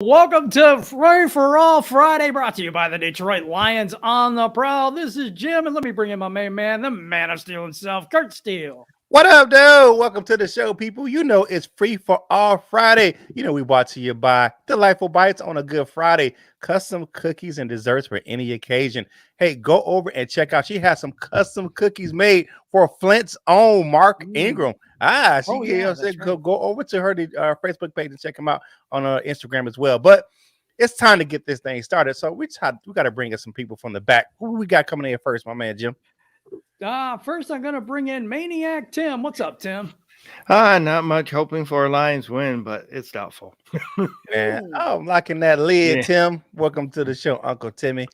Welcome to Free for All Friday, brought to you by the Detroit Lions on the Prowl. This is Jim, and let me bring in my main man, the man of Steele himself, Curt Steele. What up, dude? Welcome to the show, people. You know it's Free for All Friday. You know we brought to you by Delightful Bites on a Good Friday. Custom cookies and desserts for any occasion. Hey, go over and check out. She has some custom cookies made for Flint's own Mark Ingram. Go over to her Facebook page and check them out on Instagram as well. But it's time to get this thing started. So we got to bring us some people from the back. Who we got coming in first, my man Jim? First, I'm going to bring in Maniac Tim. What's up, Tim? Not much, hoping for a Lions win, but it's doubtful. I'm liking that lid, Tim. Welcome to the show, Uncle Timmy.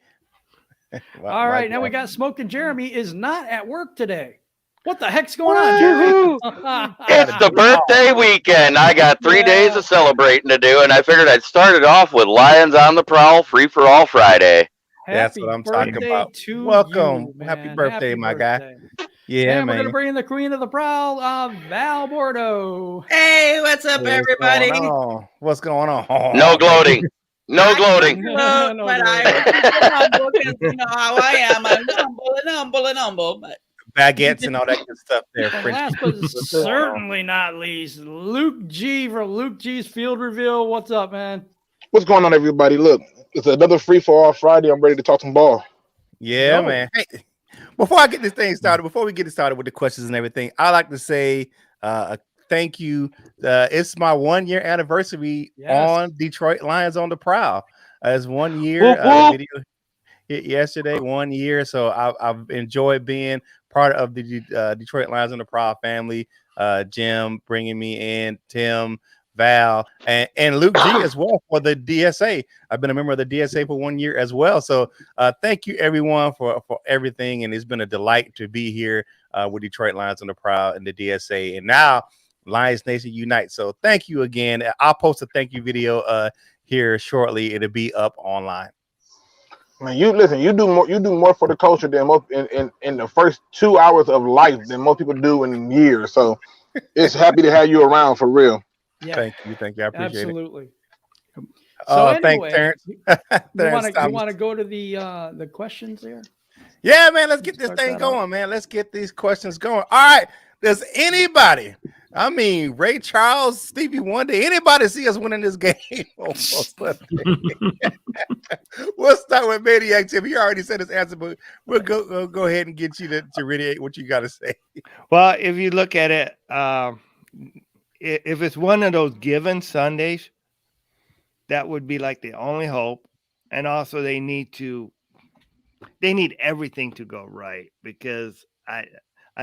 All right, now we got Smoking Jeremy is not at work today. What the heck's going on, Jeremy? It's the birthday weekend. I got 3 days of celebrating to do, and I figured I'd start it off with Lions on the Prowl, Free for All Friday. That's what I'm talking about. Welcome. Happy birthday, my guy. Yeah, man. We're going to bring in the queen of the Prowl, Val Bordeaux. Hey, what's up, everybody? What's going on? No gloating. No gloating. But I'm because you know how I am. I'm humble. But baguettes and all that good stuff there. Last but certainly not least, Luke G from Luke G's Field Reveal. What's up, man? What's going on, everybody? Look, it's another Free for All Friday. I'm ready to talk some ball. Yeah, man. Hey, before I get this thing started, before we get it started with the questions and everything, I like to say thank you. It's my 1 year anniversary on Detroit Lions on the Prowl. It's 1 year. Video hit yesterday, 1 year. So I've enjoyed being part of the Detroit Lions on the Prowl family. Jim bringing me in, Tim, Val, and Luke G as well for the DSA. I've been a member of the DSA for 1 year as well. So thank you everyone for everything. And it's been a delight to be here with Detroit Lions on the Prowl and the DSA. And now Lions Nation Unite. So thank you again. I'll post a thank you video here shortly. It'll be up online. Man, you do more for the culture than most in the first 2 hours of life than most people do in years. So it's happy to have you around for real. Yeah. Thank you. I appreciate Absolutely. it. So anyway, thanks, Terrence. You want to go to the questions there? Yeah, man. Let's get this thing going, man. Let's get these questions going. All right. Does anybody, I mean, Ray Charles, Stevie Wonder, anybody see us winning this game? We'll start with Maniac Tim. You already said his answer, but we'll go ahead and get you to radiate what you got to say. Well, if you look at it, if it's one of those given Sundays, that would be like the only hope. And also they need everything to go right, because I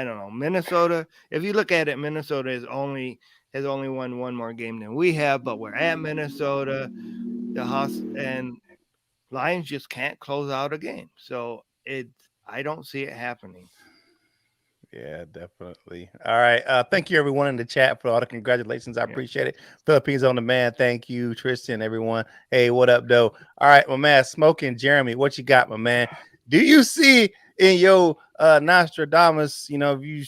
don't know, Minnesota, if you look at it, Minnesota has only won one more game than we have, but we're at Minnesota, and Lions just can't close out a game. So I don't see it happening. Yeah, definitely. All right. Thank you, everyone in the chat, for all the congratulations. I appreciate it. Philippines on the man. Thank you, Tristan, everyone. Hey, what up, though? All right, my man, Smoking Jeremy, what you got, my man? Do you see in your Nostradamus, if you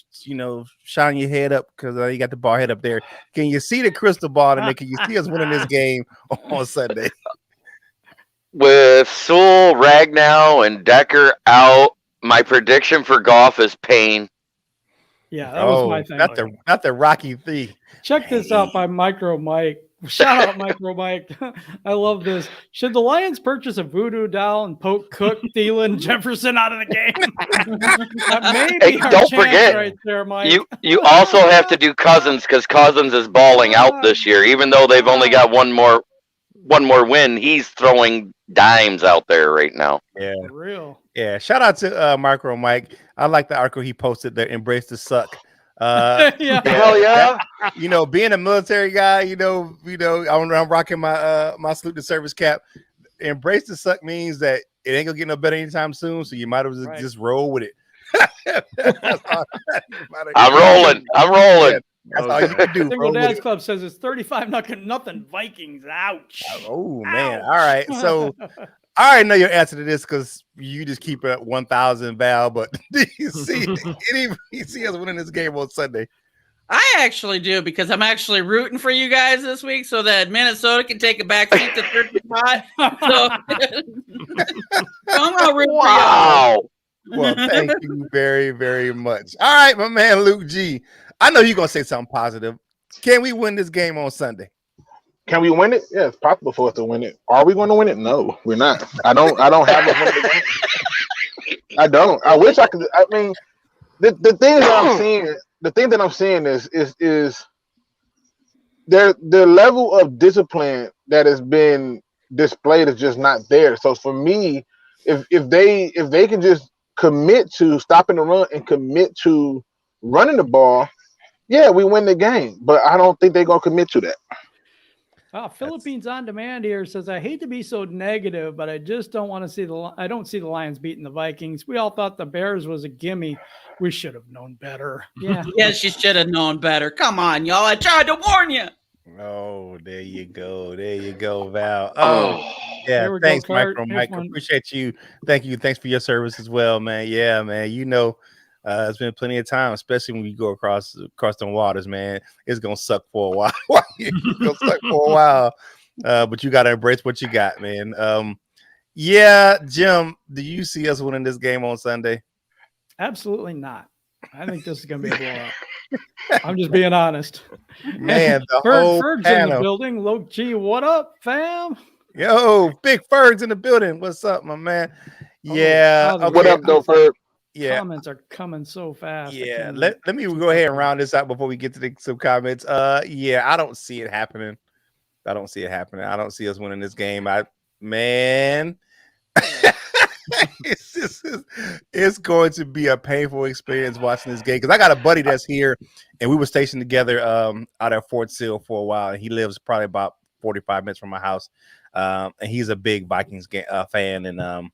shine your head up, because you got the ball head up there, can you see the crystal ball, and can you see us winning this game on Sunday? With Sewell, Ragnow, and Decker out, my prediction for Goff is pain. Yeah, that was my thing. Not the Rocky III. Check this out by Micro Mike. Shout out Micro Mike. I love this. Should the Lions purchase a voodoo doll and poke Cook, Thielen, Jefferson out of the game? Hey, don't forget, right there, Mike. You also have to do Cousins, because Cousins is balling out this year. Even though they've only got one more win, he's throwing dimes out there right now. Yeah, for real. Yeah, shout out to Micro Mike. I like the article he posted there, Embrace the Suck. Hell yeah. Being a military guy, I'm rocking my salute to service cap. Embrace the suck means that it ain't gonna get no better anytime soon, so you might as well just roll with it. I'm rolling. That's all you can do. Single Dad's Club says it's 35-0 Vikings. Ouch. Oh man. All right. So I already know your answer to this, because you just keep it at 1,000, Val. But do you see us winning this game on Sunday? I actually do because I'm actually rooting for you guys this week so that Minnesota can take a back seat to third spot. So I'm gonna root for y'all. Wow. Well, thank you very, very much. All right, my man Luke G. I know you're gonna say something positive. Can we win this game on Sunday? Can we win it? Yeah, it's possible for us to win it. Are we going to win it? No, we're not. I don't have a win the game. I don't. I wish I could. I mean, the thing that I'm seeing, is the level of discipline that has been displayed is just not there. So for me, if they can just commit to stopping the run and commit to running the ball, yeah, we win the game. But I don't think they're gonna commit to that. Philippines on Demand here says, I hate to be so negative, but I just don't want to see I don't see the Lions beating the Vikings. We all thought the Bears was a gimme. We should have known better. Yeah. Yes, you should have known better. Come on, y'all. I tried to warn you. Oh, there you go. There you go, Val. Oh, yeah. Thanks, Curt. Micro Mike. Appreciate you. Thank you. Thanks for your service as well, man. Yeah, man. You know, it's been plenty of time, especially when you go across them waters, man. It's gonna suck for a while. It's gonna suck for a while. But you gotta embrace what you got, man. Yeah, Jim, do you see us winning this game on Sunday? Absolutely not. I think this is gonna be a blowout. I'm just being honest. Man, the whole Ferg's panel. in the building. Luke G, what up, fam? Yo, Big Ferg's in the building. What's up, my man? Yeah. Okay. What up, though, Ferg? Yeah. Comments are coming so fast. Yeah. Let me go ahead and round this out before we get to some comments. Yeah, I don't see it happening. I don't see us winning this game. It's going to be a painful experience watching this game because I got a buddy that's here and we were stationed together out at Fort Sill for a while, and he lives probably about 45 minutes from my house, and he's a big Vikings fan, and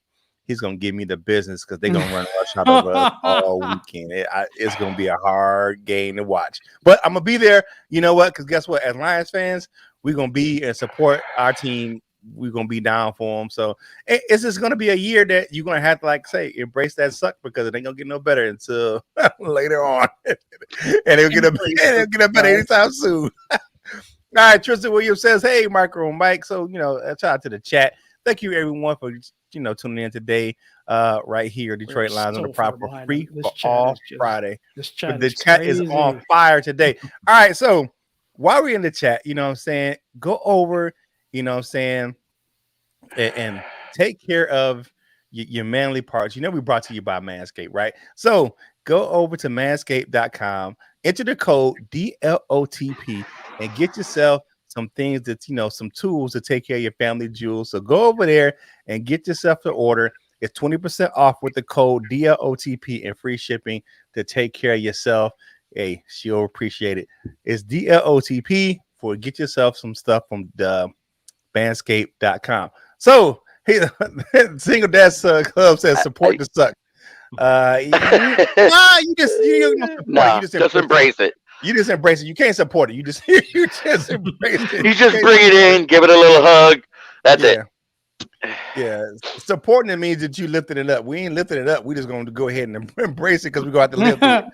he's gonna give me the business because they're gonna run rush out of us all weekend. It's gonna be a hard game to watch, but I'm gonna be there. You know what? Because guess what? As Lions fans, we're gonna be and support our team. We're gonna be down for them. So it's just gonna be a year that you're gonna have to, like, say, embrace that suck because it ain't gonna get no better until later on, and it'll get better anytime soon. All right, Tristan Williams says, "Hey, Micro Mike." So shout out to the chat. Thank you everyone for tuning in today, right here, Detroit Lions on the Proper Free for All Friday. The chat is on fire today. All right, so while we're in the chat, go over. And take care of your manly parts. We brought to you by Manscaped, right? So go over to manscaped.com, enter the code DLOTP, and get yourself some things that, some tools to take care of your family jewels. So go over there and get yourself an order. It's 20% off with the code DLOTP and free shipping to take care of yourself. Hey, she'll appreciate it. It's DLOTP for get yourself some stuff from the Manscaped.com. So Single Dad Club says support the suck. You just embrace it. You just embrace it. You can't support it. You just embrace it. You just bring it in, give it a little hug. That's it. Yeah, supporting it means that you lifted it up. We ain't lifting it up. We just going to go ahead and embrace it because we got to live it.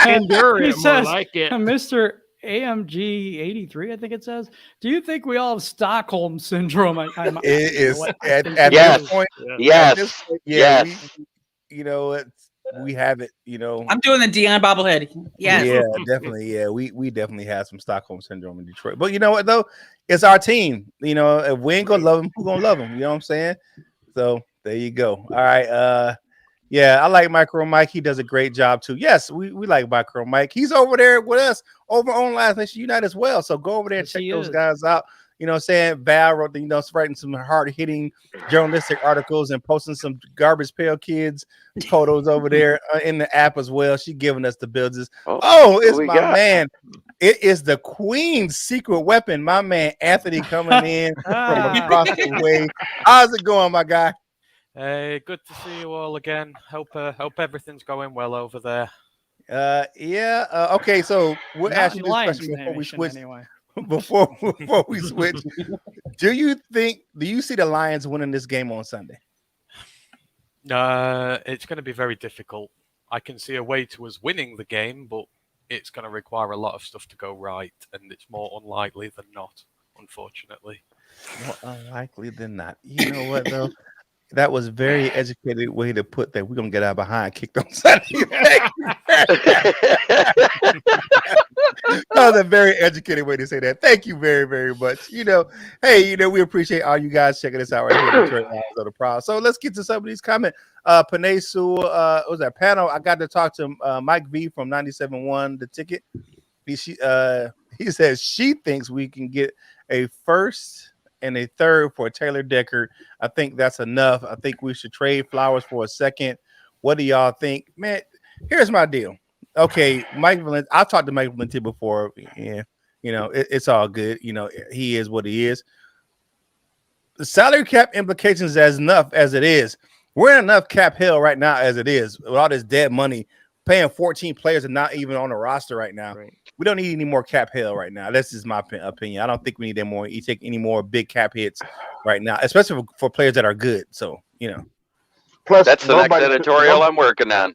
Endure it, He says, more like it. Mr. AMG 83, I think it says. Do you think we all have Stockholm syndrome? It is at this point. Yes. Yes. We have it. I'm doing the Dion bobblehead. Yes. Yeah, definitely. Yeah, we definitely have some Stockholm syndrome in Detroit. But you know what though? It's our team. If we ain't gonna love them, who gonna love them? You know what I'm saying? So there you go. All right. Yeah, I like Micro Mike. He does a great job too. Yes, we like Micro Mike. He's over there with us over on Lions Nation Unite as well. So go over there and check those guys out. Val wrote writing some hard-hitting journalistic articles and posting some garbage pail kids photos over there in the app as well. She giving us the business. It's my man. It is the Queen's secret weapon. My man Anthony coming in from across the way. How's it going, my guy? Hey, good to see you all again. Hope everything's going well over there. Okay, so we'll ask you this question before we switch. Anyway. Before we switch, do you see the Lions winning this game on Sunday? It's going to be very difficult. I can see a way to us winning the game, but it's going to require a lot of stuff to go right, and it's more unlikely than not, unfortunately. More unlikely than not. You know what though? That was a very educated way to put that. We're gonna get out behind kicked on Saturday. That was a very educated way to say that. Thank you very, very much. Hey, we appreciate all you guys checking us out right here at Detroit Lions of the Prowl. So let's get to some of these comments. Panay Sewell, was that panel? I got to talk to Mike V from 97.1 The Ticket. He says she thinks we can get a first and a third for Taylor Decker. I think that's enough. I think we should trade Flowers for a second. What do y'all think? Man, here's my deal. Okay, Mike Valenti, I've talked to Mike Valenti before. Yeah, it's all good. He is what he is. The salary cap implications as enough as it is. We're in enough cap hell right now as it is. With all this dead money, paying 14 players and not even on the roster right now. Right. We don't need any more cap hell right now. That's just my opinion. I don't think we need any more big cap hits right now, especially for players that are good. So, Plus, that's the next editorial I'm working on.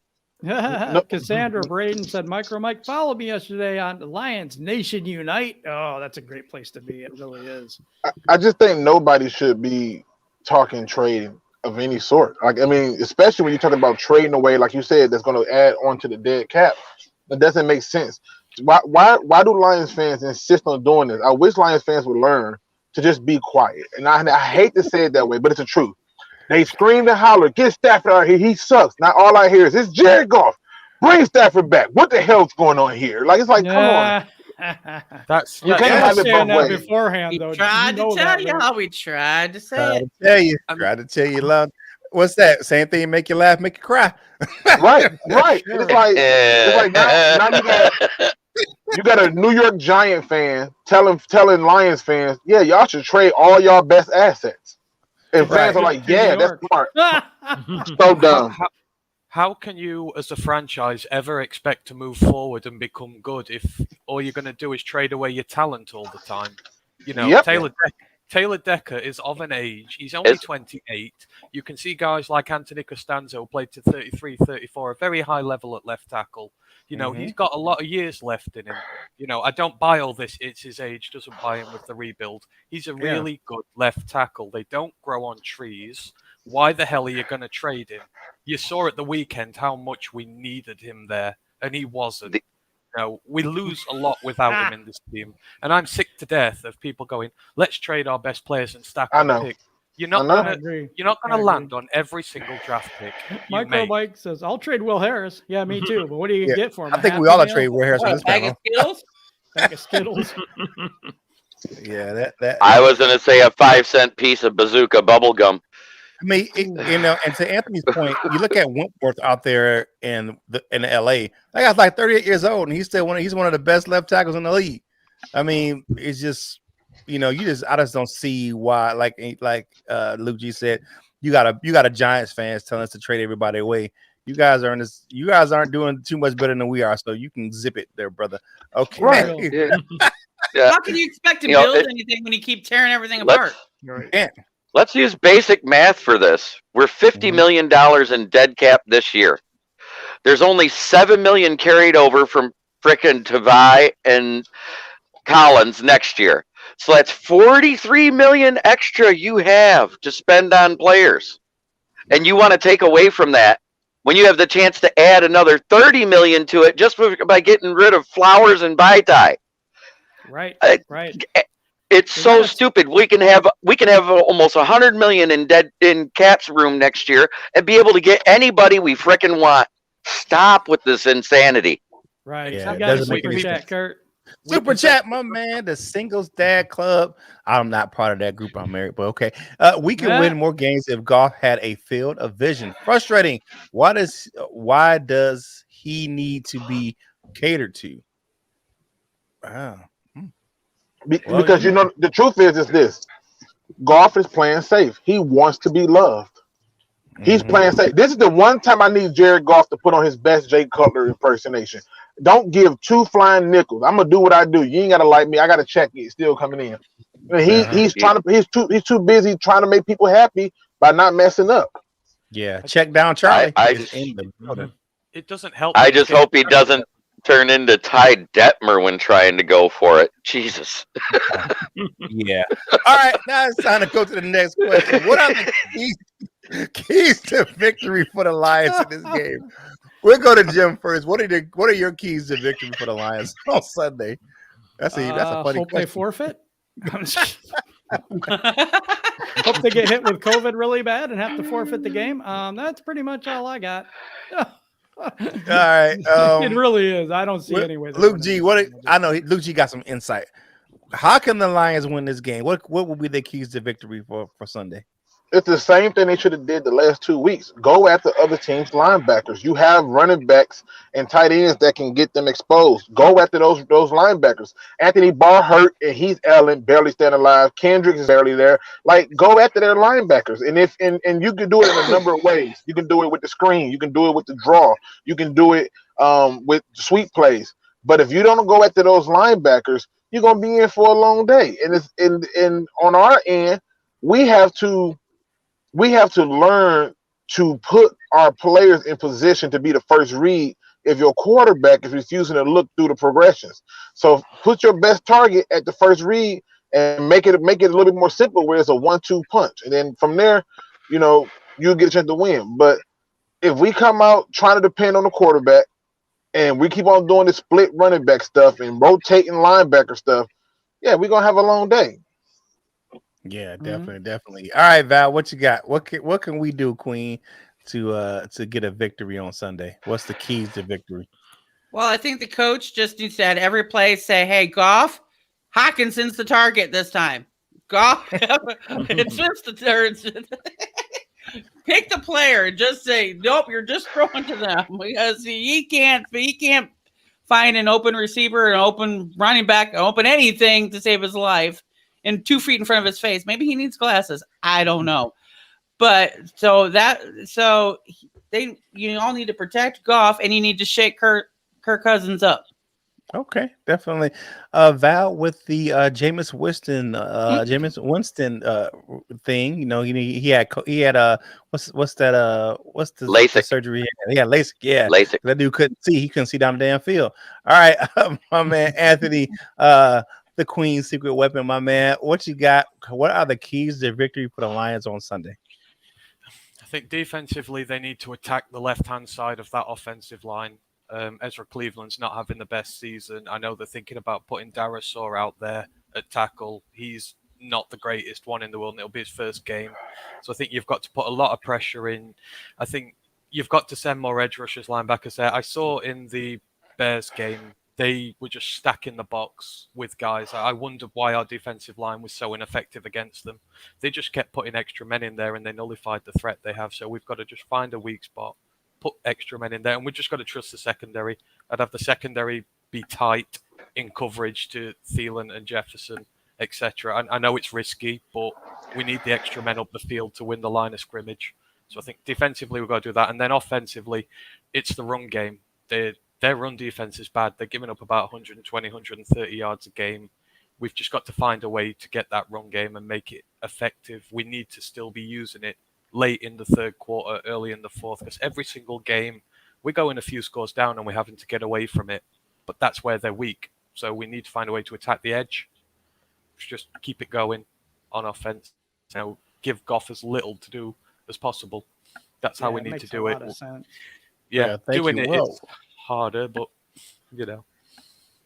Cassandra Braden said, Micro Mike followed me yesterday on the Lions Nation Unite. Oh, that's a great place to be. It really is. I just think nobody should be talking trade of any sort. Especially when you're talking about trading away, like you said, that's going to add on to the dead cap. That doesn't make sense. Why do Lions fans insist on doing this? I wish Lions fans would learn to just be quiet. And I hate to say it that way, but it's the truth. They screamed and hollered, get Stafford out here. He sucks. Now all I hear is, it's Jared Goff. Bring Stafford back. What the hell's going on here? It's like, come on. You can't have it both ways. Beforehand, though. We tried to tell you how we tried to say it. Tried to tell you, love. What's that? Same thing, make you laugh, make you cry. Right. It's like now you got a New York Giant fan telling Lions fans, yeah, y'all should trade all y'all best assets. And fans are like, yeah, that's smart. So dumb. How can you, as a franchise, ever expect to move forward and become good if all you're going to do is trade away your talent all the time? Yep. Taylor Decker is of an age. He's only 28. You can see guys like Anthony Costanzo played to 33, 34, a very high level at left tackle. He's got a lot of years left in him. I don't buy all this. It's his age. Doesn't buy him with the rebuild. He's a really good left tackle. They don't grow on trees. Why the hell are you going to trade him? You saw at the weekend how much we needed him there, and he wasn't. We lose a lot without him in this team. And I'm sick to death of people going, let's trade our best players and stack on picks. You're not gonna land on every single draft pick. Micro Mike says, I'll trade Will Harris. Yeah, me too. But what do you get for him? I think we all trade Will Harris on this panel. Bag of Skittles. Yeah, that I was gonna say a 5-cent piece of bazooka bubble gum. I mean, and to Anthony's point, you look at Wentworth out there in LA. That guy's like 38 years old, and he's one of the best left tackles in the league. I mean, it's just, I just don't see why. Like Luke G said, you got a Giants fans telling us to trade everybody away. You guys aren't doing too much better than we are, so you can zip it there, brother. Okay. Right. Yeah. How can you expect to build anything when you keep tearing everything apart? Yeah. Let's use basic math for this. We're $50 million in dead cap this year. There's only $7 million carried over from frickin' Tavai and Collins next year. So that's $43 million extra you have to spend on players. And you want to take away from that when you have the chance to add another $30 million to it just by getting rid of Flowers and Baitai. Right. It's so stupid. We can have almost $100 million in caps room next year and be able to get anybody we frickin' want. Stop with this insanity. Right. Yeah, I got a super chat, Curt. Super chat, my man. The Singles Dad Club. I'm not part of that group. I'm married, but okay. We can win more games if Goff had a field of vision. Frustrating. Why does he need to be catered to? Wow. Because the truth is this: Goff is playing safe. He wants to be loved. He's playing safe. This is the one time I need Jared Goff to put on his best Jay Cutler impersonation. Don't give two flying nickels. I'm gonna do what I do. You ain't gotta like me. I got a check. It's still coming in. And he's too busy trying to make people happy by not messing up. Yeah, check down Charlie. It doesn't help. I just hope he doesn't turn into Ty Detmer when trying to go for it. Jesus. Yeah. All right. Now it's time to go to the next question. What are the keys to victory for the Lions in this game? We'll go to Jim first. What are your keys to victory for the Lions on Sunday? That's a funny hope question. they forfeit. I'm just hope they get hit with COVID really bad and have to forfeit the game. That's pretty much all I got. All right. It really is. I don't see any way. Luke G, I know Luke G got some insight. How can the Lions win this game? What will be their keys to victory for Sunday? It's the same thing they should have did the last 2 weeks. Go at the other team's linebackers. You have running backs and tight ends that can get them exposed. Go after those linebackers. Anthony Barr hurt and he's Allen, barely staying alive. Kendricks is barely there. Like, go after their linebackers. And you can do it in a number of ways. You can do it with the screen. You can do it with the draw. You can do it with sweep plays. But if you don't go after those linebackers, you're gonna be in for a long day. And it's and on our end, we have to learn to put our players in position to be the first read if your quarterback is refusing to look through the progressions. So put your best target at the first read and make it a little bit more simple where it's a 1-2 punch. And then from there, you'll get a chance to win. But if we come out trying to depend on the quarterback and we keep on doing the split running back stuff and rotating linebacker stuff, yeah, we're going to have a long day. Yeah, definitely. All right, Val, what you got? What can we do, Queen, to get a victory on Sunday? What's the keys to victory? Well, I think the coach just needs to at every play say, "Hey, Goff, Hawkinson's the target this time. Goff, it's just the turns. Pick the player and just say, nope, you're just throwing to them because he can't find an open receiver, an open running back, open anything to save his life." And 2 feet in front of his face. Maybe he needs glasses. I don't know. But you all need to protect Goff and you need to shake Kirk Cousins up. Okay, definitely. Val, with the Jameis Winston thing, he had what's the LASIK surgery? Yeah, LASIK. Yeah, LASIK. That dude couldn't see. He couldn't see down the damn field. All right, my man Anthony, the Queen's secret weapon, my man. What you got? What are the keys to victory for the Lions on Sunday? I think defensively they need to attack the left-hand side of that offensive line. Ezra Cleveland's not having the best season. I know they're thinking about putting Darasaur out there at tackle. He's not the greatest one in the world, and it'll be his first game. So I think you've got to put a lot of pressure in. I think you've got to send more edge rushers, linebackers there. I saw in the Bears game, they were just stacking the box with guys. I wondered why our defensive line was so ineffective against them. They just kept putting extra men in there, and they nullified the threat they have. So we've got to just find a weak spot, put extra men in there, and we've just got to trust the secondary. I'd have the secondary be tight in coverage to Thielen and Jefferson, etc. I know it's risky, but we need the extra men up the field to win the line of scrimmage. So I think defensively we've got to do that. And then offensively, it's the run game. Their run defense is bad. They're giving up about 120, 130 yards a game. We've just got to find a way to get that run game and make it effective. We need to still be using it late in the third quarter, early in the fourth, because every single game we're going a few scores down and we're having to get away from it. But that's where they're weak. So we need to find a way to attack the edge. Just keep it going on offense. Give Goff as little to do as possible. That's how we need to do it. Yeah, doing it is harder, but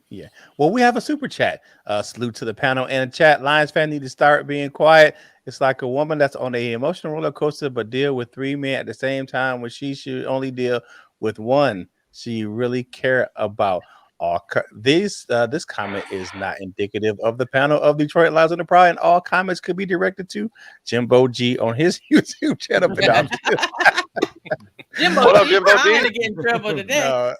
Yeah. Well, we have a super chat. Salute to the panel and the chat. Lions fan need to start being quiet. It's like a woman that's on an emotional roller coaster, but deal with 3 men at the same time when she should only deal with one she really care about. This comment is not indicative of the panel of Detroit Lions on the Prowl, and all comments could be directed to Jimbo G on his YouTube channel. Jimbo G trying to get in trouble today.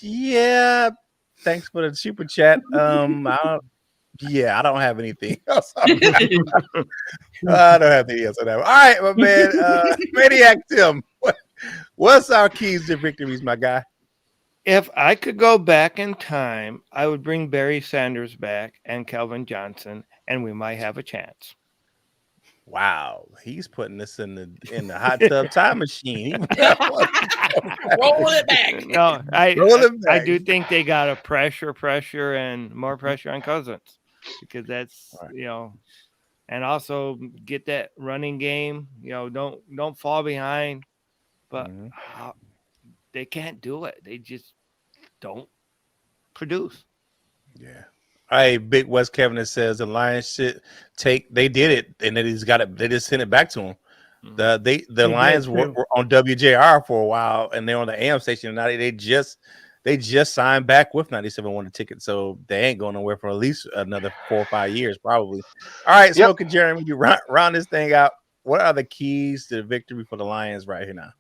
Yeah. Thanks for the super chat. I don't have anything else. I don't have anything else on that one. All right, my man. Maniac Tim, what's our keys to victories, my guy? If I could go back in time, I would bring Barry Sanders back and Calvin Johnson, and we might have a chance. Wow, he's putting this in the hot tub time machine. Rolling it back. No, Roll it I back. do think they got a pressure, and more pressure on Cousins because that's Right. and also get that running game. Don't fall behind, but they can't do it. They just don't produce. Yeah. Hey, Big West Kevin that says the Lions should they did it and they just sent it back to him. The Lions were on WJR for a while and they're on the AM station and now they just signed back with 97.1 tickets, so they ain't going nowhere for at least another 4 or 5 years probably. All right, Smoking Jeremy, you round this thing out. What are the keys to victory for the Lions right here now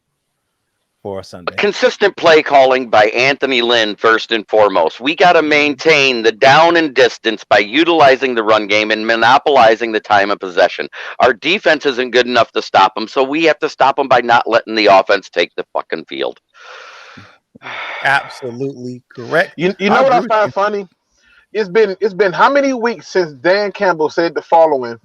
for Sunday? Consistent play calling by Anthony Lynn first and foremost. We got to maintain the down and distance by utilizing the run game and monopolizing the time of possession. Our defense isn't good enough to stop them, so we have to stop them by not letting the offense take the fucking field. Absolutely correct. You know what I find funny? It's been how many weeks since Dan Campbell said the following?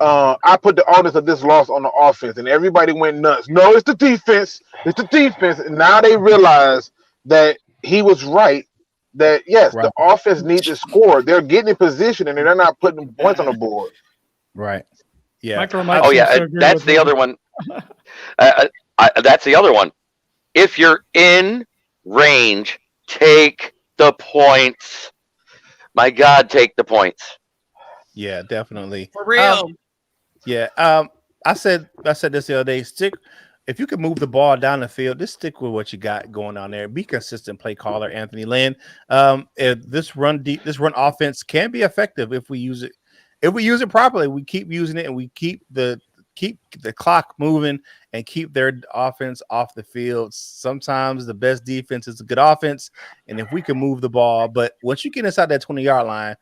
I put the onus of this loss on the offense, and everybody went nuts. No, it's the defense. It's the defense. And now they realize that he was right. That yes, the offense needs to score. They're getting in position, and they're not putting points on the board. Right. Yeah. Oh yeah, that's the other one. That's the other one. If you're in range, take the points. My God, take the points. Yeah, definitely. For real. Yeah. I said this the other day. If you can move the ball down the field, just stick with what you got going on there. Be consistent play caller, Anthony Lynn. If this run offense can be effective if we use it. If we use it properly, we keep using it and we keep the clock moving and keep their offense off the field. Sometimes the best defense is a good offense, and if we can move the ball, but once you get inside that 20-yard line,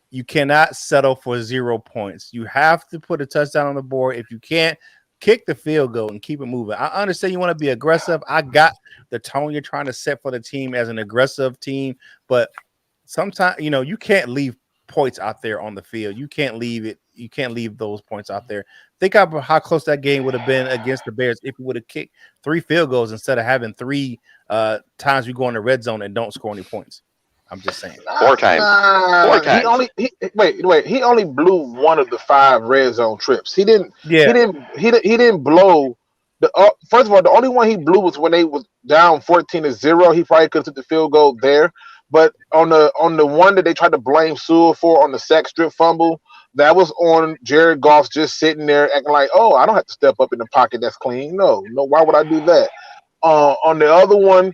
you cannot settle for 0 points. You have to put a touchdown on the board. If you can't, kick the field goal and keep it moving. I understand you want to be aggressive. I got the tone you're trying to set for the team as an aggressive team, but sometimes you can't leave points out there on the field. You can't leave it. You can't leave those points out there. Think about how close that game would have been against the Bears if we would have kicked 3 field goals instead of having 3 times we go in the red zone and don't score any points. I'm just saying. 4 times. 4 times. He only blew one of the 5 red zone trips. He didn't. Yeah. He didn't blow the. First of all, the only one he blew was when they was down 14-0. He probably could have took the field goal there. But on the one that they tried to blame Sewell for on the sack strip fumble, that was on Jared Goff just sitting there acting like, oh, I don't have to step up in the pocket that's clean. No, why would I do that? On the other one,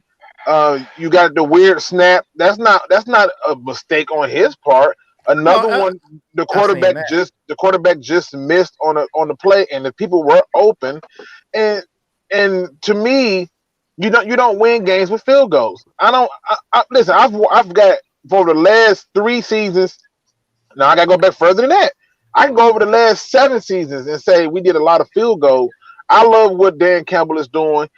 you got the weird snap. That's not a mistake on his part. Another one, the quarterback just missed on the play, and the people were open. And to me, you don't win games with field goals. Listen. I've got for the last 3 seasons. Now I gotta go back further than that. I can go over the last 7 seasons and say we did a lot of field goals. I love what Dan Campbell is doing.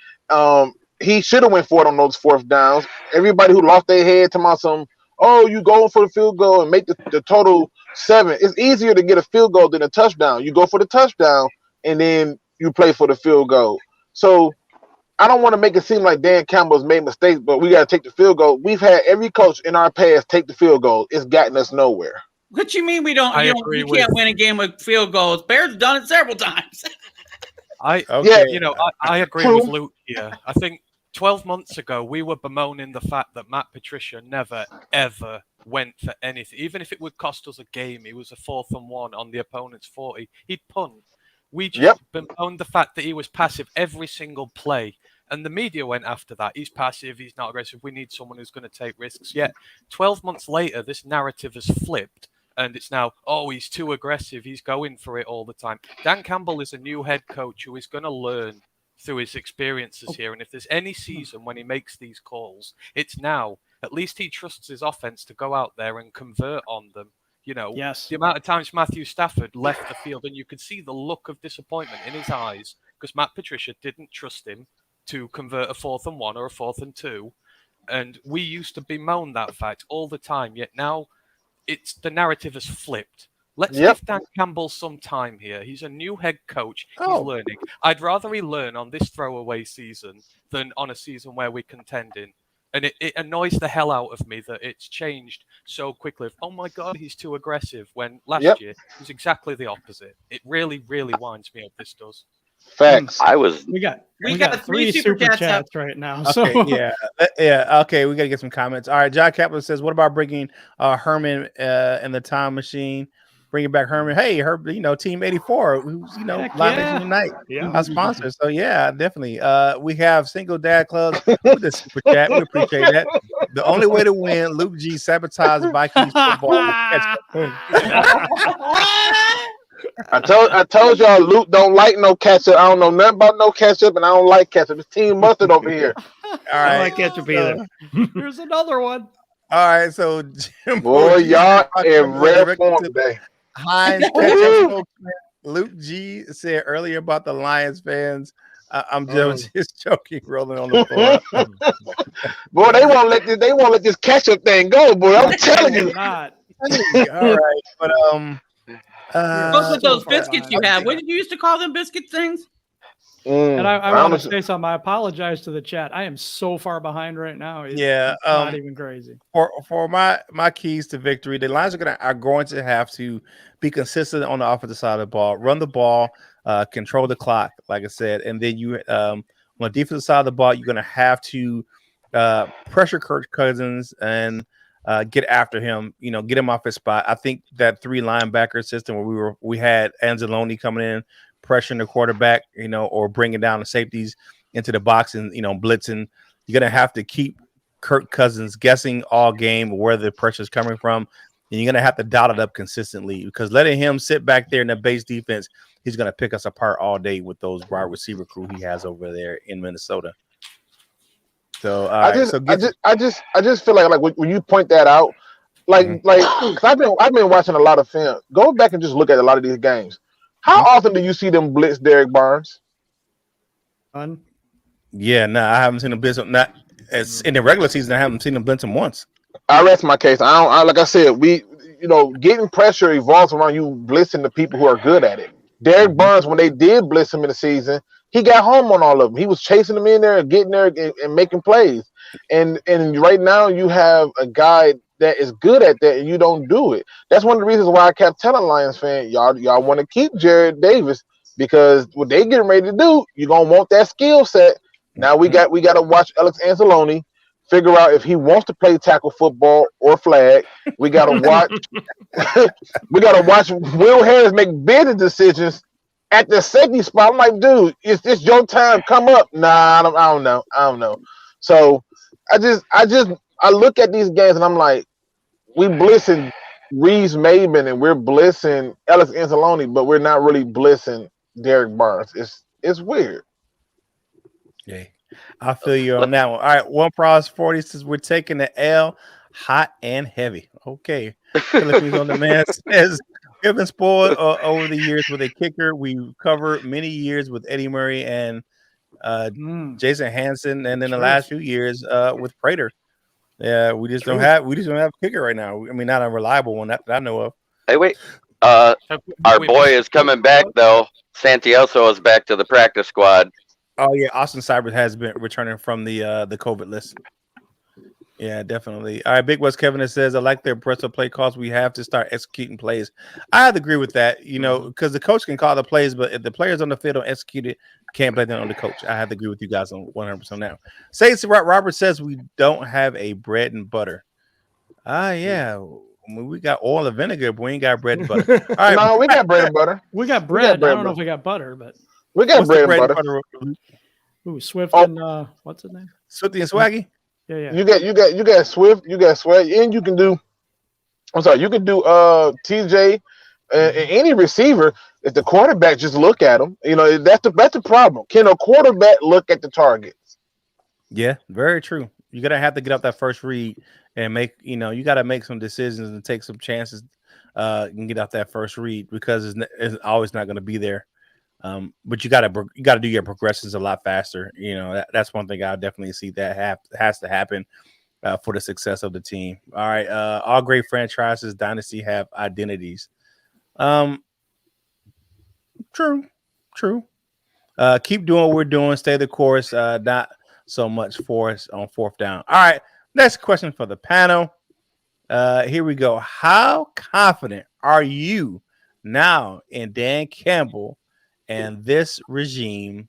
He should have went for it on those 4th downs. Everybody who lost their head to some, oh, you going for the field goal and make the total 7. It's easier to get a field goal than a touchdown. You go for the touchdown and then you play for the field goal. So I don't want to make it seem like Dan Campbell's made mistakes, but we got to take the field goal. We've had every coach in our past take the field goal. It's gotten us nowhere. What you mean we don't? You can't win a game with field goals. Bears have done it several times. I agree with Luke here. I think 12 months ago we were bemoaning the fact that Matt Patricia never ever went for anything, even if it would cost us a game. He was a 4th and 1 on the opponent's 40. He'd punt. We just bemoaned the fact that he was passive every single play. And the media went after that. He's passive. He's not aggressive. We need someone who's going to take risks. Yet 12 months later, this narrative has flipped. And it's now, oh, he's too aggressive. He's going for it all the time. Dan Campbell is a new head coach who is going to learn through his experiences here. And if there's any season when he makes these calls, it's now. At least he trusts his offense to go out there and convert on them. The amount of times Matthew Stafford left the field, and you could see the look of disappointment in his eyes because Matt Patricia didn't trust him to convert a 4th and 1 or a 4th and 2. And we used to bemoan that fact all the time. Yet now the narrative has flipped. Let's give Dan Campbell some time here. He's a new head coach. He's learning. I'd rather he learn on this throwaway season than on a season where we're contending. And it annoys the hell out of me that it's changed so quickly. Oh, my God, he's too aggressive. When last year, it was exactly the opposite. It really, really winds me up, this does. Facts. We got 3 super chats right now. Okay, So yeah. Okay, we got to get some comments. All right, John Kaplan says, what about bringing Herman in the time machine? Bringing back Herman. Hey, Team 84, who's, live tonight. Yeah. Our sponsor. So, yeah, definitely. We have Single Dad Clubs with the super chat. We appreciate that. The only way to win, Luke G sabotaged Vikings football. I told y'all Luke don't like no ketchup. I don't know nothing about no ketchup, and I don't like ketchup. It's Team Mustard over here. All right. I don't like ketchup either. here's another one. All right, so Jim Boy, y'all in rare form today. Heinz ketchup spokesman Luke G said earlier about the Lions fans. I'm just joking, rolling on the floor. Boy, they won't let this ketchup thing go, boy. I'm telling you. Not. All right, but What's with those biscuits you have? What did you used to call them biscuit things? And I want to say something. I apologize to the chat. I am so far behind right now. It's not even crazy. For my keys to victory, the Lions are going to have to be consistent on the offensive side of the ball, run the ball, control the clock, like I said, and then you on the defensive side of the ball, you're going to have to pressure Kirk Cousins and get after him. Get him off his spot. I think that 3 linebacker system where we had Anzalone coming in, pressuring the quarterback, or bringing down the safeties into the box and, blitzing. You're going to have to keep Kirk Cousins guessing all game where the pressure is coming from. And you're going to have to dial it up consistently, because letting him sit back there in the base defense, he's going to pick us apart all day with those wide receiver crew he has over there in Minnesota. So I just feel like when you point that out, cause I've been watching a lot of film. Go back and just look at a lot of these games. How often do you see them blitz Derek Barnes? Yeah, no, I haven't seen them blitz. Not as in the regular season. I haven't seen them blitz him once. I rest my case. Like I said, getting pressure evolves around you blitzing the people who are good at it. Derek Barnes, when they did blitz him in the season, he got home on all of them. He was chasing them in there, getting there, and making plays. And right now you have a guy that is good at that, and you don't do it. That's one of the reasons why I kept telling Lions fans, y'all want to keep Jared Davis, because what they getting ready to do, you're gonna want that skill set. Now we got to watch Alex Anzalone figure out if he wants to play tackle football or flag. We got to watch Will Harris make business decisions at the safety spot. I'm like, dude, it's your time. Come up. Nah, I don't know. So I look at these games and I'm like, we blitzing Reese Maben and we're blitzing Alex Anzalone, but we're not really blitzing Derek Barnes. It's weird. Yeah, I feel you on that one. All right, One Pros 40 says we're taking the L hot and heavy. Okay. Philippines on the man says we've been spoiled over the years with a kicker. We covered many years with Eddie Murray and Jason Hansen, and then the last few years with Prater. Yeah, we just don't have a kicker right now. I mean, not a reliable one that I know of. Hey, wait. Our boy is coming back though. Santioso is back to the practice squad. Oh yeah, Austin Cybert has been returning from the COVID list. Yeah, definitely. All right, Big West Kevin says, I like their impressive play calls. We have to start executing plays. I have to agree with that, because the coach can call the plays, but if the players on the field don't execute it, can't blame that on the coach. I have to agree with you guys on 100% now. Saints Robert says we don't have a bread and butter. Yeah. I mean, we got oil and vinegar, but we ain't got bread and butter. All right. No, we got bread and butter. We got bread. I don't know if we got butter, but we got bread and butter. Ooh, Swift and what's his name? Swifty and Swaggy. Yeah. You got Swift, you got Swag, and you can do. I'm sorry, you can do TJ and any receiver. If the quarterback just look at him, that's the problem. Can a quarterback look at the targets? Yeah, very true. You're gonna have to get up that first read and make. You got to make some decisions and take some chances and get off that first read, because it's always not going to be there. But you got to do your progressions a lot faster. That's one thing I definitely see that has to happen for the success of the team. All right, all great franchises dynasty have identities. True. Keep doing what we're doing. Stay the course. Not so much for us on fourth down. All right. Next question for the panel. Here we go. How confident are you now in Dan Campbell and this regime?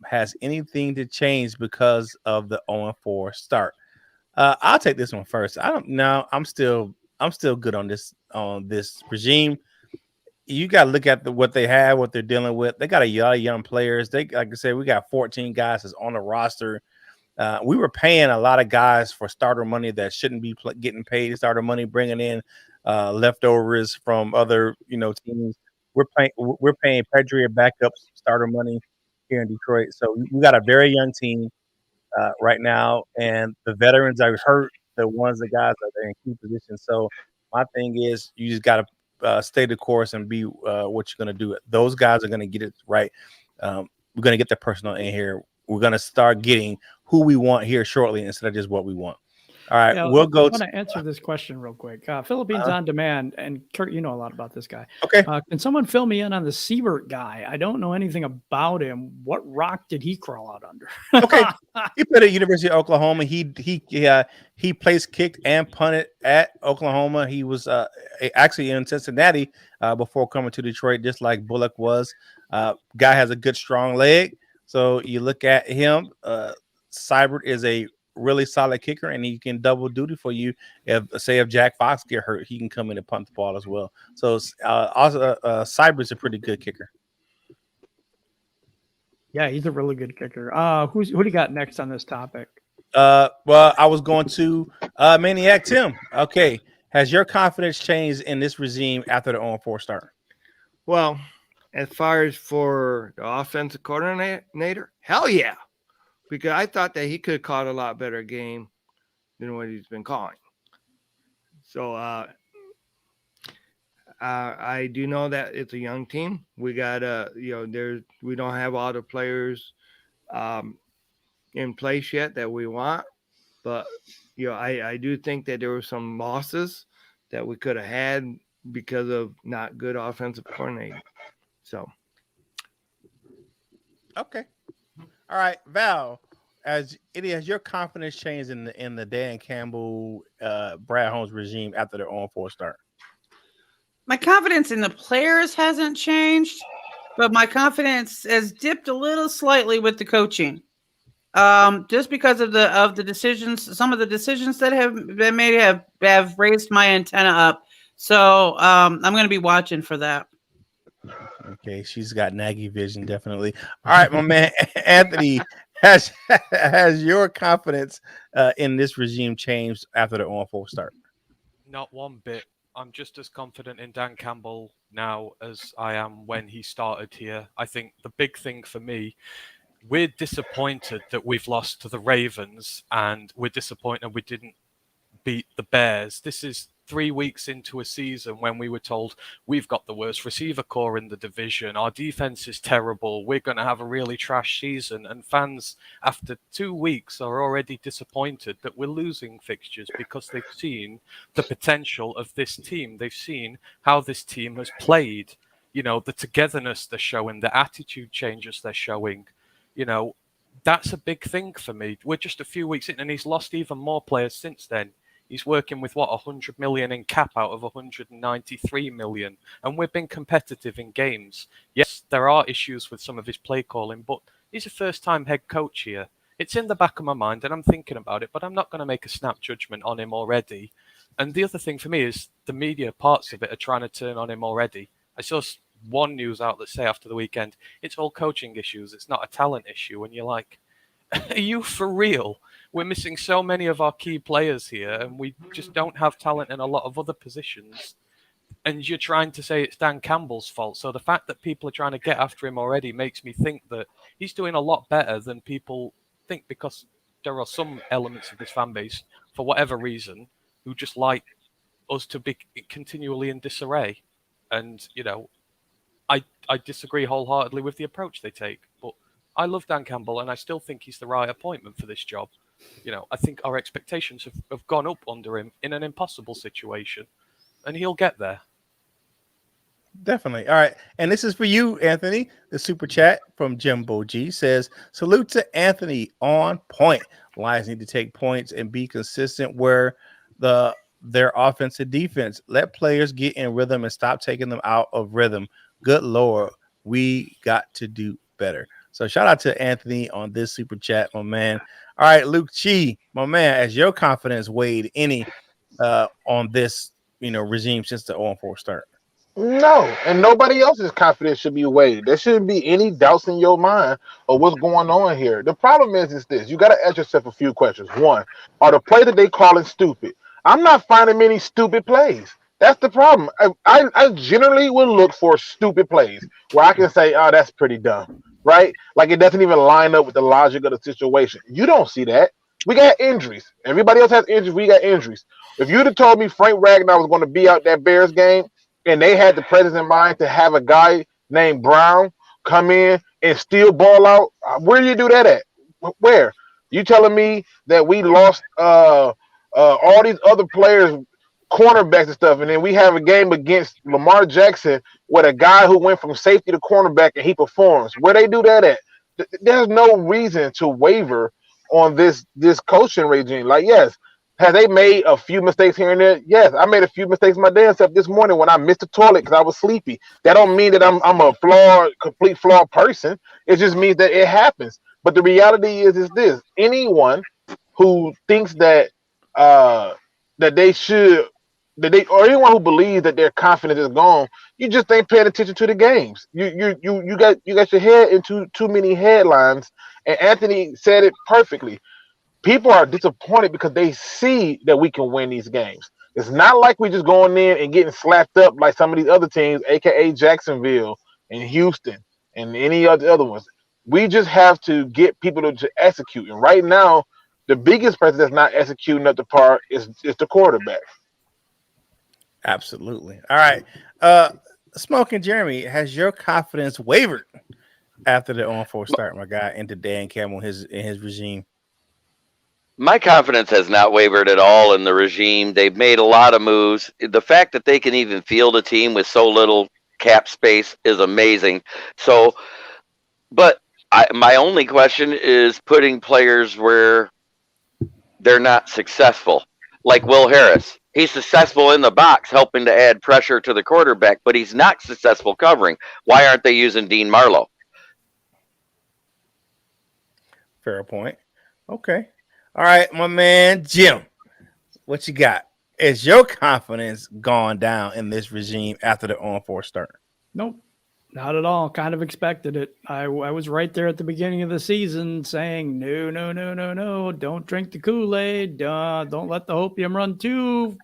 Has anything to change because of the 0-4 start? I'll take this one first. I don't know. I'm still good on this regime. You got to look at what they have, what they're dealing with. They got a lot of young players. Like I said, we got 14 guys that's on the roster. We were paying a lot of guys for starter money that shouldn't be getting paid starter money, bringing in leftovers from other teams. We're paying Pedri backups starter money here in Detroit. So we got a very young team right now, and the veterans are hurt. The guys that are in key positions. So my thing is, you just got to stay the course and be what you're going to do. Those guys are going to get it right. We're going to get the personnel in here. We're going to start getting who we want here shortly instead of just what we want. All right, we'll go. I want to answer this question real quick. Philippines on Demand, and Curt, you know a lot about this guy. Okay. Can someone fill me in on the Siebert guy? I don't know anything about him. What rock did he crawl out under? Okay, he played at University of Oklahoma. He placed kicked and punted at Oklahoma. He was actually in Cincinnati before coming to Detroit, just like Bullock was. Guy has a good strong leg. So you look at him. Seibert is a really solid kicker, and he can double duty for you. If Jack Fox get hurt, he can come in and punt the ball as well. So also Seibert's a pretty good kicker. Yeah, he's a really good kicker. Who do you got next on this topic? Well, I was going to Maniac Tim. Okay, has your confidence changed in this regime after the 0-4 start? Well, as far as for the offensive coordinator, hell yeah. Because I thought that he could have caught a lot better game than what he's been calling. So I do know that it's a young team. We got we don't have all the players in place yet that we want, but I do think that there were some losses that we could have had because of not good offensive coordinating. So okay. All right, Val, has your confidence changed in the Dan Campbell, Brad Holmes regime after the 0-4 start? My confidence in the players hasn't changed, but my confidence has dipped a little slightly with the coaching. Just because of the decisions, some of the decisions that have been made have raised my antenna up. So I'm going to be watching for that. Okay, she's got Nagy vision, definitely. All right, my man Anthony, has your confidence in this regime changed after the 0-4 start? Not one bit. I'm just as confident in Dan Campbell now as I am when he started here. I think the big thing for me, we're disappointed that we've lost to the Ravens, and we're disappointed we didn't beat the Bears. This is 3 weeks into a season when we were told we've got the worst receiver core in the division. Our defense is terrible. We're going to have a really trash season. And fans, after 2 weeks, are already disappointed that we're losing fixtures because they've seen the potential of this team. They've seen how this team has played, the togetherness they're showing, the attitude changes they're showing. That's a big thing for me. We're just a few weeks in, and he's lost even more players since then. He's working with 100 million in cap out of 193 million, and we've been competitive in games. Yes, there are issues with some of his play calling, but he's a first-time head coach here. It's in the back of my mind, and I'm thinking about it, but I'm not going to make a snap judgment on him already. And the other thing for me is the media parts of it are trying to turn on him already. I saw one news outlet say after the weekend, it's all coaching issues, it's not a talent issue, and you're like, are you for real? We're missing so many of our key players here, and we just don't have talent in a lot of other positions. And you're trying to say it's Dan Campbell's fault. So the fact that people are trying to get after him already makes me think that he's doing a lot better than people think, because there are some elements of this fan base, for whatever reason, who just like us to be continually in disarray. And, I disagree wholeheartedly with the approach they take. But I love Dan Campbell, and I still think he's the right appointment for this job. I think our expectations have gone up under him in an impossible situation, and he'll get there. Definitely. All right. And this is for you, Anthony. The super chat from Jimbo G says, salute to Anthony on point. Lions need to take points and be consistent where their offense and defense. Let players get in rhythm and stop taking them out of rhythm. Good Lord, we got to do better. So shout out to Anthony on this super chat, my man. All right, Luke Chi, my man, has your confidence weighed any on this regime since the 0-4 start? No, and nobody else's confidence should be weighed. There shouldn't be any doubts in your mind of what's going on here. The problem is this: you got to ask yourself a few questions. One, are the plays that they calling stupid? I'm not finding many stupid plays. That's the problem. I generally will look for stupid plays where I can say, "Oh, that's pretty dumb," right? Like it doesn't even line up with the logic of the situation. You don't see that. We got injuries. Everybody else has injuries. We got injuries. If you'd have told me Frank Ragnar was going to be out that Bears game, and they had the presence in mind to have a guy named Brown come in and steal ball out, where do you do that at? Where? You telling me that we lost all these other players, cornerbacks and stuff, and then we have a game against Lamar Jackson with a guy who went from safety to cornerback and he performs. Where they do that at? There's no reason to waver on this coaching regime. Like, yes, have they made a few mistakes here and there? Yes, I made a few mistakes my damn self this morning when I missed the toilet because I was sleepy. That don't mean that I'm a complete flawed person. It just means that it happens. But the reality is this: anyone who thinks that or anyone who believes that their confidence is gone, you just ain't paying attention to the games. You got your head into too many headlines. And Anthony said it perfectly. People are disappointed because they see that we can win these games. It's not like we just going in and getting slapped up like some of these other teams, aka Jacksonville and Houston and any of the other ones. We just have to get people to execute. And right now, the biggest person that's not executing up the par is the quarterback. Absolutely. All right. Smoking Jeremy, has your confidence wavered after the 0-4 start, my guy, into Dan Campbell in his regime? My confidence has not wavered at all in the regime. They've made a lot of moves. The fact that they can even field a team with so little cap space is amazing. So, but my only question is putting players where they're not successful. Like Will Harris. He's successful in the box, helping to add pressure to the quarterback, but he's not successful covering. Why aren't they using Dean Marlowe? Fair point. Okay. All right, my man, Jim, what you got? Is your confidence gone down in this regime after the 0-4 start? Nope, not at all. Kind of expected it. I was right there at the beginning of the season saying, no, don't drink the Kool-Aid. Don't let the opium run too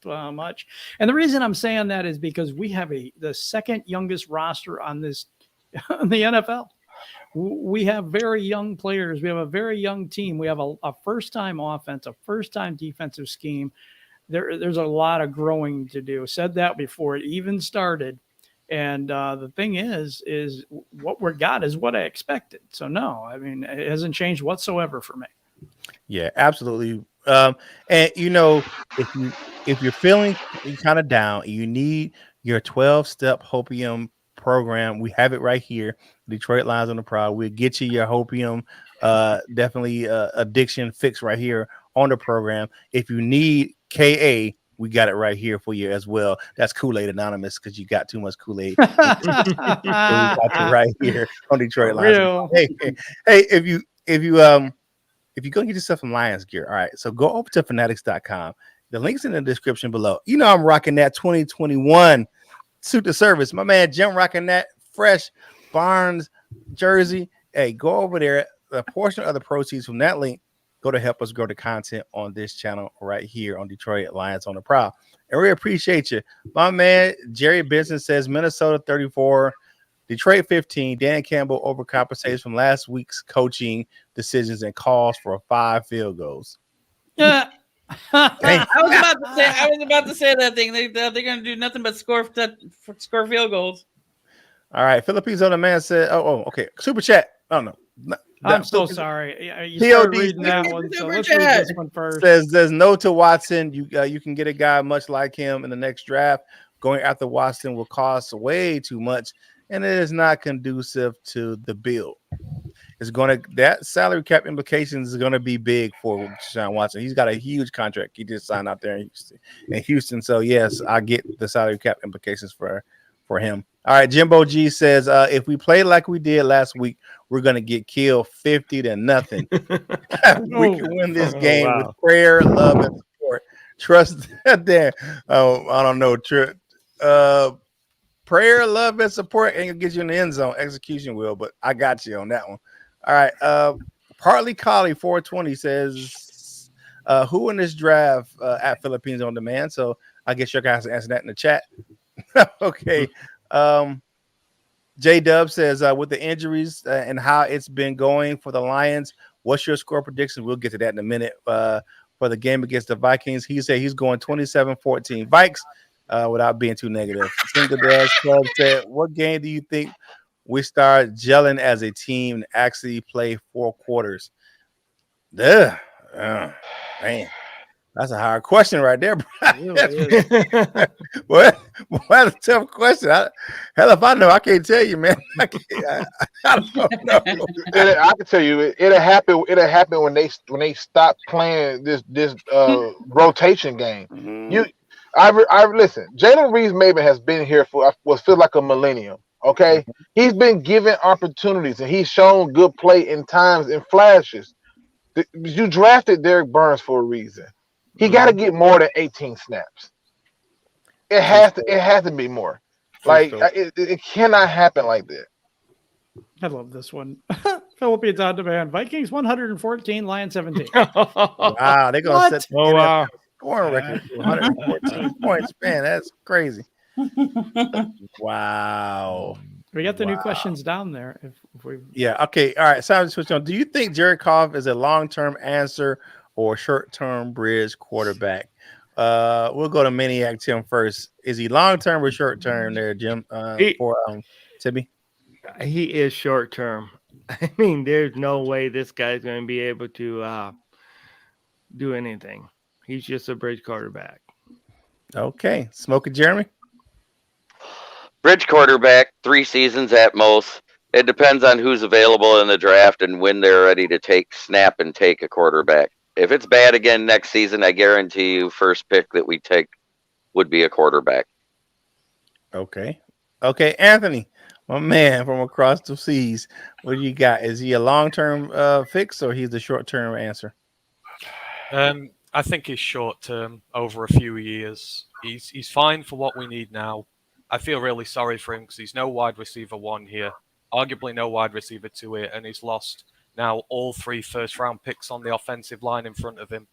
much. And the reason I'm saying that is because we have the second youngest roster on the NFL. We have very young players. We have a very young team. We have a first-time offense, a first-time defensive scheme. There's a lot of growing to do. Said that before it even started. And the thing is what we got is what I expected. So, no, I mean, it hasn't changed whatsoever for me. Yeah, absolutely. And, if you're feeling kind of down, you need your 12-step Hopium program. We have it right here. Detroit Lions on the Prowl. We'll get you your Hopium definitely addiction fix right here on the program. If you need KA, we got it right here for you as well. That's Kool-Aid Anonymous because you got too much Kool-Aid. We got you right here on Detroit Lions. Hey, if you go and get yourself some Lions gear, all right. So go over to Fanatics.com. The link's in the description below. You know I'm rocking that 2021 suit to service. My man Jim rocking that fresh Barnes jersey. Hey, go over there. A portion of the proceeds from that link go to help us grow the content on this channel right here on Detroit Lions on the Prowl. And we appreciate you. My man Jerry Benson says Minnesota 34, Detroit 15. Dan Campbell overcompensates from last week's coaching decisions and calls for 5 field goals. Yeah. I was about to say that thing. They're going to do nothing but score field goals. All right. Philippines on the man said, oh, okay. Super chat. Oh, no. I'm so sorry. You started reading that one, so let's read this one first. Says there's no to Watson. You can get a guy much like him in the next draft. going after Watson will cost way too much, and it is not conducive to the build. That salary cap implications is gonna be big for Deshaun Watson. He's got a huge contract. He just signed out there in Houston. So yes, I get the salary cap implications for him. All right, Jimbo G says if we play like we did last week, we're gonna get killed 50-0. We can win this game with prayer, love, and support. Trust that. Oh, I don't know. Prayer, love, and support ain't gonna get you in the end zone. Execution will, but I got you on that one. All right. Partly Collie 420 says, who in this draft at Philippines on Demand? So I guess you guys answer that in the chat. Okay. J Dub says, with the injuries and how it's been going for the Lions, what's your score prediction? We'll get to that in a minute. For the game against the Vikings, he said he's going 27-14 Vikes without being too negative. Single Dash Club said, what game do you think we start gelling as a team and actually play 4 quarters? Man, that's a hard question right there, bro. What? That's a tough question. Hell, if I know, I can't tell you, man. I don't know. I can tell you, it'll happen. It'll happen when they stop playing this rotation game. I listen. Jalen Reeves-Maybin has been here for what feels like a millennium. Okay, he's been given opportunities and he's shown good play in times in flashes. You drafted Derek Burns for a reason. He got to get more than 18 snaps. It has to be more. Like it cannot happen like that. I love this one. Philippines on Demand. Vikings 114, Lions 17. Wow, they're gonna set wow. scoring record for 114 points. Man, that's crazy. Wow. We got the new questions down there. If we okay. All right. So switch on. Do you think Jared Goff is a long-term answer or short-term bridge quarterback? We'll go to Maniac Tim first. Is he long-term or short-term there, Jim? For Tibby? He is short-term. I mean, there's no way this guy's going to be able to do anything. He's just a bridge quarterback. Okay. Smoking Jeremy? Bridge quarterback, 3 seasons at most. It depends on who's available in the draft and when they're ready to snap and take a quarterback. If it's bad again next season, I guarantee you first pick that we take would be a quarterback. Okay. Anthony, my man from across the seas, what do you got? Is he a long-term fix or he's the short-term answer? I think he's short-term over a few years. He's fine for what we need now. I feel really sorry for him because he's no wide receiver 1 here, arguably no wide receiver 2 here, and he's lost now all 3 first-round picks on the offensive line in front of him.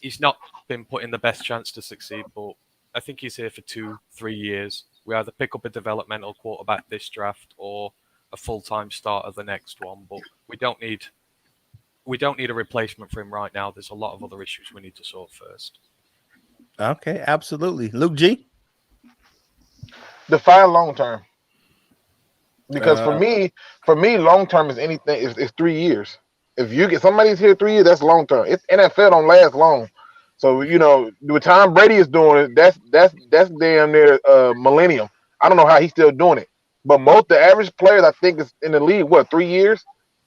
He's not been put in the best chance to succeed, but I think he's here for 2-3 years. We either pick up a developmental quarterback this draft or a full-time starter the next one, but we don't need a replacement for him right now. There's a lot of other issues we need to sort first. Okay, absolutely. Luke G? Define long term, because for me, long term is anything. It's 3 years. If you get somebody's here 3 years, that's long term. It's NFL don't last long. So what Tom Brady is doing, that's damn near millennium. I don't know how he's still doing it, but the average players I think is in the league 3 years.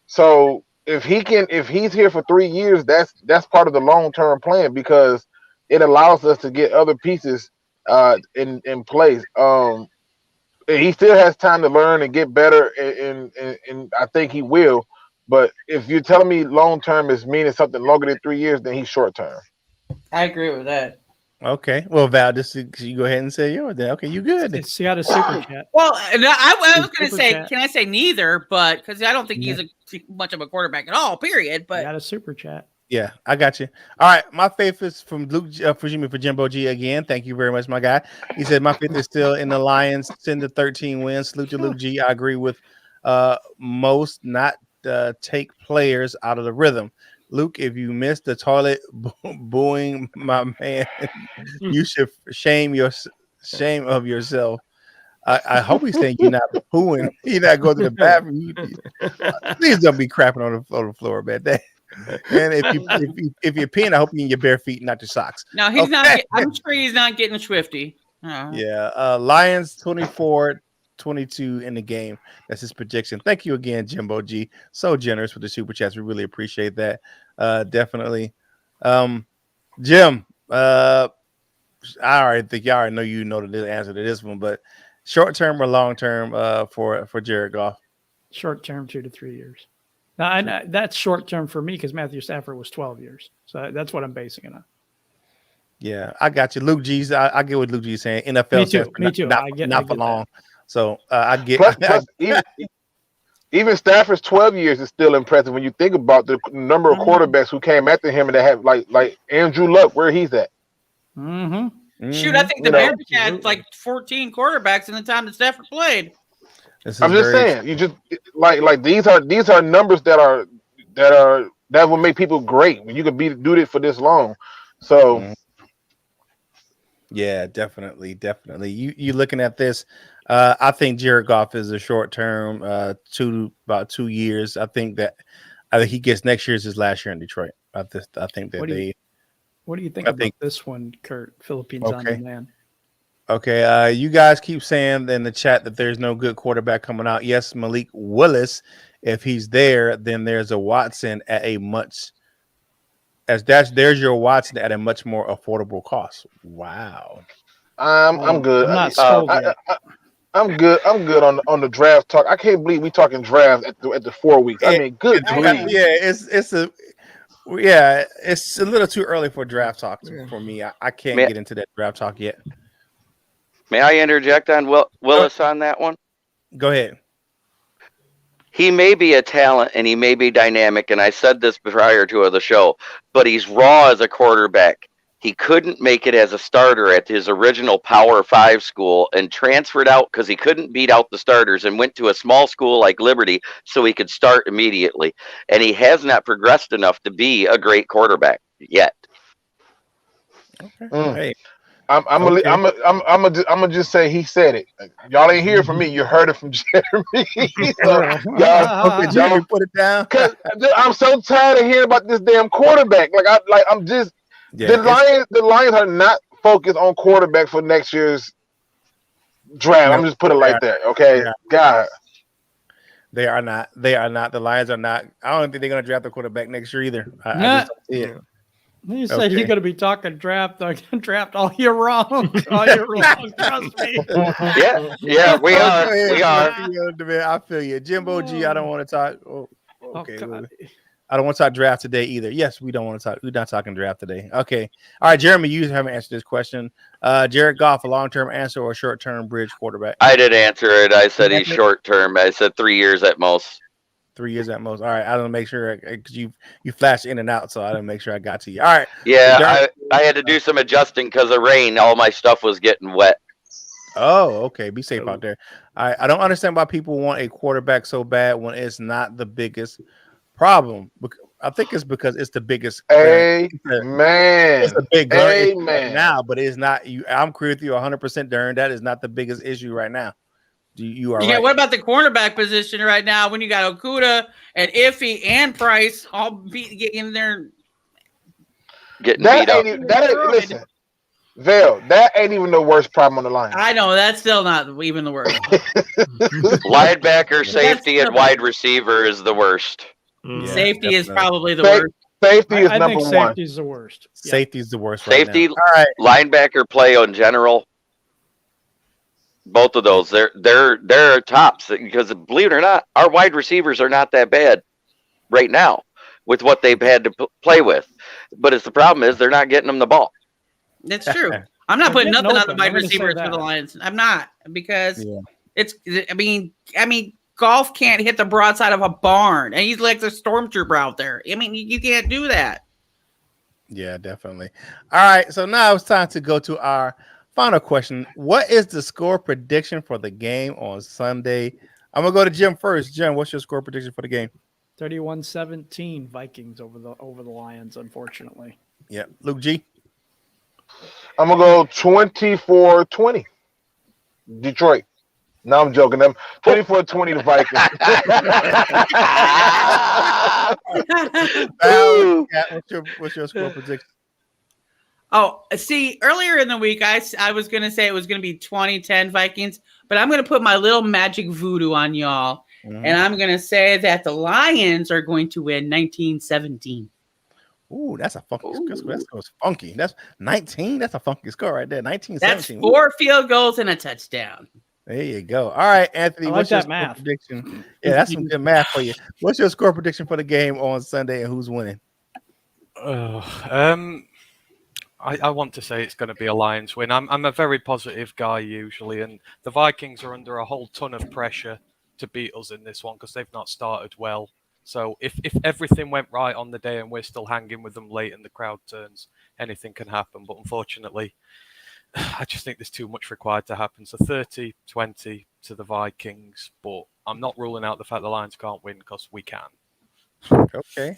So if he's here for 3 years, that's part of the long term plan because it allows us to get other pieces in place. He still has time to learn and get better, and I think he will. But if you're telling me long term is meaning something longer than 3 years, then he's short term. I agree with that. Okay. Well, Val, just you go ahead and say yours then. Okay, you good. It's got a super chat. Well, no, I was going to say, can I say neither? But because I don't think he's much of a quarterback at all, period. But got a super chat. Yeah, I got you. All right, my faith is from Luke for Jimbo G again. Thank you very much, my guy. He said my faith is still in the Lions 10-13 wins. Salute to Luke G. I agree with most not take players out of the rhythm. Luke, if you missed the toilet booing, my man, you should shame of yourself. I hope he's saying you're not booing. You're not going to the bathroom. Please don't be crapping on the floor, man. And if you're peeing, I hope you're in your bare feet, not your socks. No, he's not. I'm sure he's not getting swifty. Yeah. Lions 24-22 in the game. That's his prediction. Thank you again, Jimbo G. So generous with the super chats. We really appreciate that. Definitely. Jim, I already think y'all already know the answer to this one, but short term or long term for Jared Goff? Short term, 2 to 3 years. Now, that's short term for me because Matthew Stafford was 12 years. So that's what I'm basing it on. Yeah, I got you. Luke G's. I get what Luke G's saying. NFL. Me too. Not for long. So I get. Plus even Stafford's 12 years is still impressive when you think about the number of quarterbacks who came after him and they have like Andrew Luck, where he's at. Mm-hmm. Shoot, I think the Bears had like 14 quarterbacks in the time that Stafford played. I'm just saying, you just like these are numbers that will make people great when you can do it for this long. So. Yeah, definitely. You looking at this? I think Jared Goff is a short term, about 2 years. I think he gets next year's his last year in Detroit. I think that What do you think about this one, Curt? Philippines on demand. Okay, you guys keep saying in the chat that there's no good quarterback coming out. Yes, Malik Willis. If he's there, then there's a Watson at a much. There's your Watson at a much more affordable cost. Wow. I'm good. I'm not sold yet. I'm good. I'm good on the draft talk. I can't believe we talking draft at the 4 weeks. I mean, good grief. Yeah, it's a little too early for draft talk for me. I can't get into that draft talk yet. May I interject on Willis on that one? Go ahead. He may be a talent and he may be dynamic, and I said this prior to the show, but he's raw as a quarterback. He couldn't make it as a starter at his original Power 5 school and transferred out because he couldn't beat out the starters and went to a small school like Liberty so he could start immediately. And he has not progressed enough to be a great quarterback yet. Okay. Hey. I'm gonna just say he said it. Y'all ain't hear it from me. You heard it from Jeremy. Jeremy, put it down. Cause I'm so tired of hearing about this damn quarterback. The Lions are not focused on quarterback for next year's draft. I'm just put it like that. Okay, God. They are not. The Lions are not. I don't think they're gonna draft the quarterback next year either. I just don't see it. You said you're going to be talking draft all year long. Trust me. Yeah, we are. I feel you. Jimbo G, I don't want to talk. I don't want to talk draft today either. Yes, we don't want to talk. We're not talking draft today. Okay. All right, Jeremy, you haven't answered this question. Jared Goff, a long-term answer or a short-term bridge quarterback? I did answer it. I said he's short-term. I said 3 years at most. 3 years at most. All right. I don't make sure because you flashed in and out, so I didn't make sure I got to you. All right. Yeah, I had to do some adjusting because of rain. All my stuff was getting wet. Oh, okay. Be safe out there. I don't understand why people want a quarterback so bad when it's not the biggest problem. I think it's because it's the biggest. Amen. It's a big issue Amen. right now, but it's not. I'm agree with you 100%, Darren. That is not the biggest issue right now. You are right. What about the cornerback position right now when you got Okudah and Iffy and Price all getting there? Getting beat up. Listen, Vale, that ain't even the worst problem on the line. I know, that's still not even the worst. Linebacker, safety, and wide receiver is the worst. Yeah, safety is probably the worst. Safety is number one. Safety is the worst. Safety is the worst. Safety, right now. Linebacker play in general. Both of those, they're tops because believe it or not, our wide receivers are not that bad right now with what they've had to play with. But the problem is they're not getting them the ball. That's true. I'm not putting nothing on the wide receivers for the Lions. I'm not because it's. I mean, Golf can't hit the broadside of a barn, and he's like the stormtrooper out there. I mean, you can't do that. Yeah, definitely. All right, so now it's time to go to our final question. What is the score prediction for the game on Sunday? I'm going to go to Jim first. Jim, what's your score prediction for the game? 31-17 Vikings over the Lions, unfortunately. Yeah. Luke G? I'm going to go 24-20 Detroit. No, I'm joking. I'm 24-20 the Vikings. What's your score prediction? Oh, see, earlier in the week, I was going to say it was going to be 2010 Vikings, but I'm going to put my little magic voodoo on y'all. Mhm. And I'm going to say that the Lions are going to win 1917. Ooh, that's a funky score. That goes funky. That's 19. That's a funky score right there. 19, That's 17. 4 field goals and a touchdown. There you go. All right, Anthony. I like what's your that score math. prediction? Yeah, that's some good math for you. What's your score prediction for the game on Sunday and who's winning? I want to say it's going to be a Lions win. I'm a very positive guy usually, and the Vikings are under a whole ton of pressure to beat us in this one because they've not started well. So if everything went right on the day and we're still hanging with them late and the crowd turns, anything can happen. But unfortunately, I just think there's too much required to happen. So 30-20 to the Vikings, but I'm not ruling out the fact the Lions can't win because we can. Okay.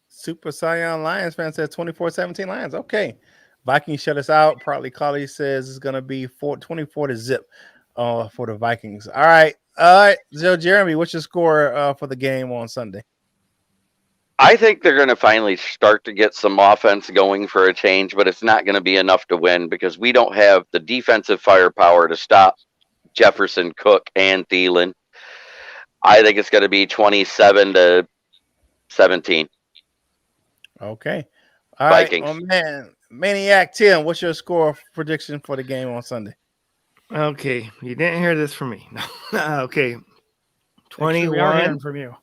Super Saiyan Lions fan says 24-17 Lions. Okay. Vikings shut us out. Partly Collie says it's going to be 24-0 for the Vikings. All right. So Jeremy, what's your score for the game on Sunday? I think they're going to finally start to get some offense going for a change, but it's not going to be enough to win because we don't have the defensive firepower to stop Jefferson, Cook, and Thielen. I think it's going to be 27-17. Okay. All Vikings. right. Oh, man. Maniac Tim, what's your score prediction for the game on Sunday? Okay, you didn't hear this from me. Okay, Actually, we are 21. hearing from you.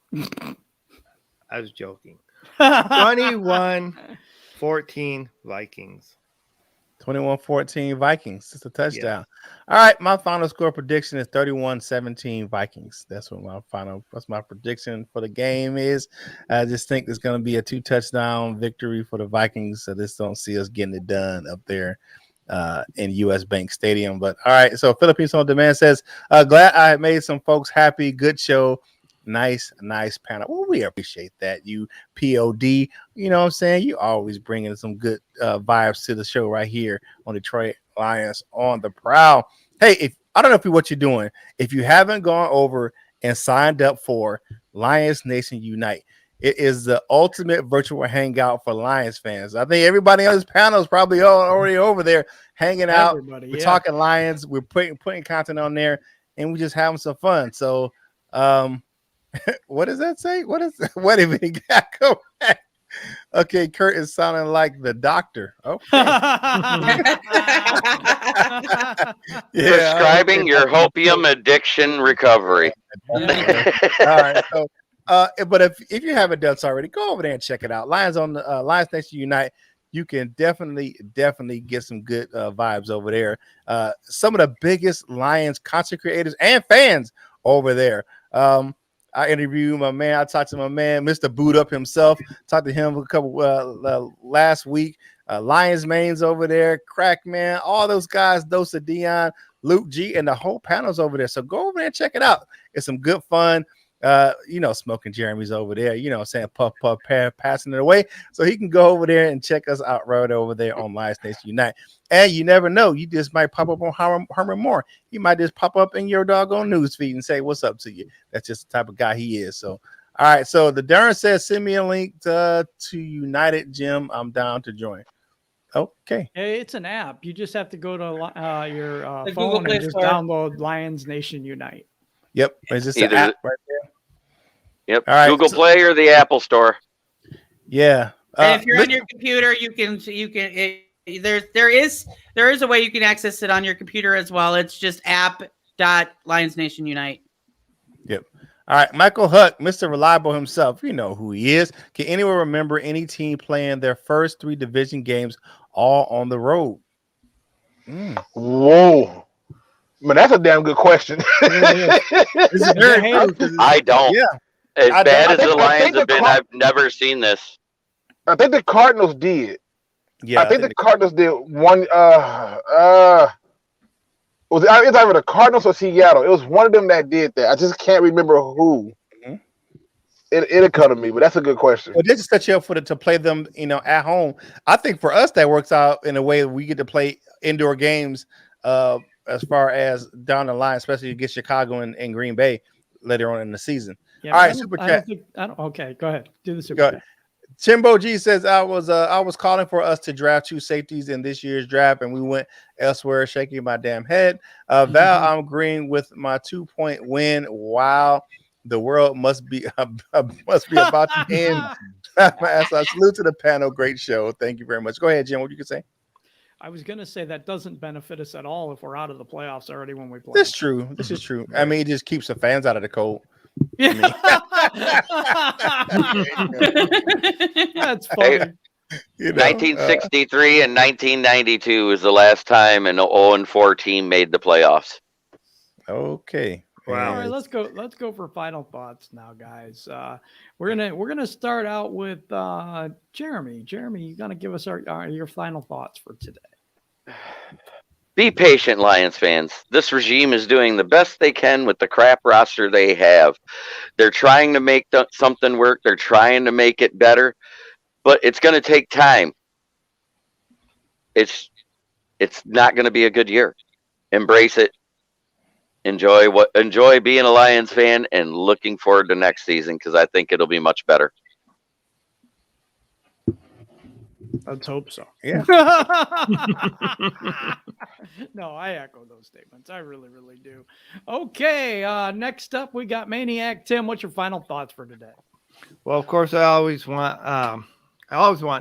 I was joking. 21-14 Vikings. 21-14 Vikings. It's a touchdown. All right. My final score prediction is 31-17 Vikings. That's my prediction for the game is. I just think there's going to be a 2-touchdown victory for the Vikings. So just don't see us getting it done up there in US Bank Stadium. But all right. So Philippines on Demand says, glad I made some folks happy. Good show. Nice panel. Well, we appreciate that. You POD, you know what I'm saying? You always bringing some good vibes to the show right here on Detroit Lions on the Prowl. Hey, I don't know what you're doing. If you haven't gone over and signed up for Lions Nation Unite, it is the ultimate virtual hangout for Lions fans. I think everybody on this panel is probably already over there hanging out. We're talking Lions. We're putting content on there, and we're just having some fun. So, what does that say? What a minute. Go back. Okay, Curt is sounding like the doctor. Okay. Prescribing your hopium addiction recovery. All right. So, but if you haven't done so already, go over there and check it out. Lions on the Lions Nation Unite. You can definitely get some good vibes over there. Some of the biggest Lions content creators and fans over there. I interviewed my man. I talked to my man, Mr. Boot Up himself. Talked to him a couple last week. Lions Mains over there, Crack Man, all those guys, Dosa Dion, Luke G, and the whole panel's over there. So go over there and check it out. It's some good fun. Smoking Jeremy's over there, saying puff, passing it away. So he can go over there and check us out right over there on Lions Nation Unite. And you never know, you just might pop up on Herman Moore. He might just pop up in your doggone news feed and say, what's up to you? That's just the type of guy he is. So, all right. So the Darren says, send me a link to United Gym. I'm down to join. Okay. It's an app. You just have to go to your The phone Google and just Play Store. download Lions Nation Unite. Yep. It's just an app right there. Yep. All right, Google Play or the Apple Store. Yeah. And if you're on your computer, there is a way you can access it on your computer as well. It's just app.lionsnationunite. Yep. All right. Michael Huck, Mr. Reliable himself. You know who he is. Can anyone remember any team playing their first 3 division games all on the road? Whoa. Man, that's a damn good question. I don't. Yeah. As bad as the Lions have been, I've never seen this. I think the Cardinals did. Yeah. I think the Cardinals did one. It's either the Cardinals or Seattle. It was one of them that did that. I just can't remember who. Mm-hmm. It'll come to me, but that's a good question. Well, they just set you up to play them, at home. I think for us that works out in a way that we get to play indoor games as far as down the line, especially against Chicago and Green Bay later on in the season. Yeah, all right, super chat. Okay, go ahead. Do the super chat. Chimbo G says I was calling for us to draft 2 safeties in this year's draft, and we went elsewhere, shaking my damn head. Val, I'm agreeing with my 2-point win. Wow, the world must be about to end. So salute to the panel. Great show. Thank you very much. Go ahead, Jim. What you can say? I was going to say that doesn't benefit us at all if we're out of the playoffs already when we play. This is true. This is true. I mean, it just keeps the fans out of the cold. Yeah. That's funny. 1963 and 1992 was the last time an 0-4 team made the playoffs. Okay. Wow. All right, let's go for final thoughts now, guys. We're gonna start out with Jeremy. Jeremy, you gotta give us your final thoughts for today. Be patient, Lions fans. This regime is doing the best they can with the crap roster they have. They're trying to make something work. They're trying to make it better, but it's going to take time. It's not going to be a good year. Embrace it. Enjoy being a Lions fan and looking forward to next season because I think it'll be much better. Let's hope so. Yeah. No, I echo those statements. I really, really do. Okay. Next up, we got Maniac Tim. What's your final thoughts for today? Well, of course, I always want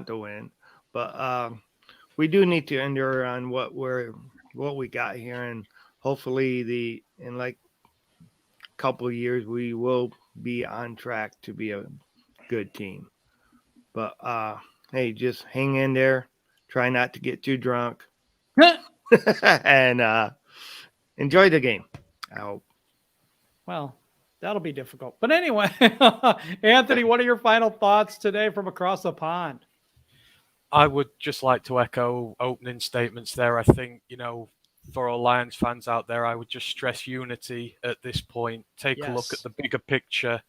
to win, but we do need to endure on what we got here, and hopefully in like a couple of years we will be on track to be a good team. But hey, just hang in there. Try not to get too drunk. And enjoy the game. I hope. Well, that'll be difficult. But anyway, Anthony, what are your final thoughts today from across the pond? I would just like to echo opening statements there. I think, for all Lions fans out there, I would just stress unity at this point. Take a look at the bigger picture.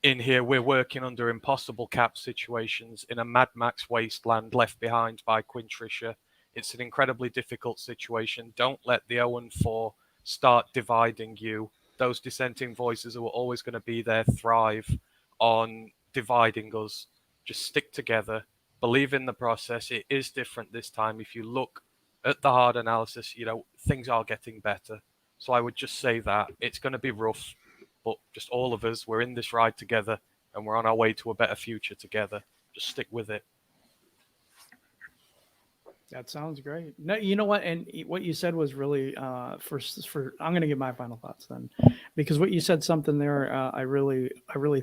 In here, we're working under impossible cap situations in a Mad Max wasteland left behind by Quinn Trisha. It's an incredibly difficult situation. Don't let the 0-4 start dividing you. Those dissenting voices who are always going to be there thrive on dividing us. Just stick together. Believe in the process. It is different this time. If you look at the hard analysis, things are getting better. So I would just say that. It's going to be rough. But just all of us, we're in this ride together, and we're on our way to a better future together. Just stick with it. That sounds great. No, you know what? And what you said was really for I'm going to give my final thoughts then, because what you said something there. I really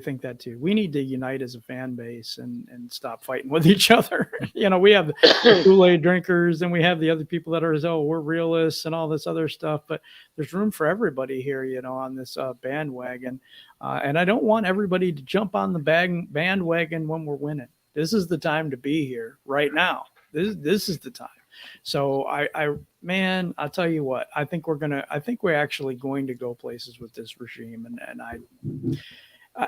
think that too. We need to unite as a fan base and stop fighting with each other. We have the Kool-Aid drinkers and we have the other people that are we're realists and all this other stuff. But there's room for everybody here, on this bandwagon. And I don't want everybody to jump on the bandwagon when we're winning. This is the time to be here right now. This is the time. So I'll tell you what, I think we're actually going to go places with this regime. And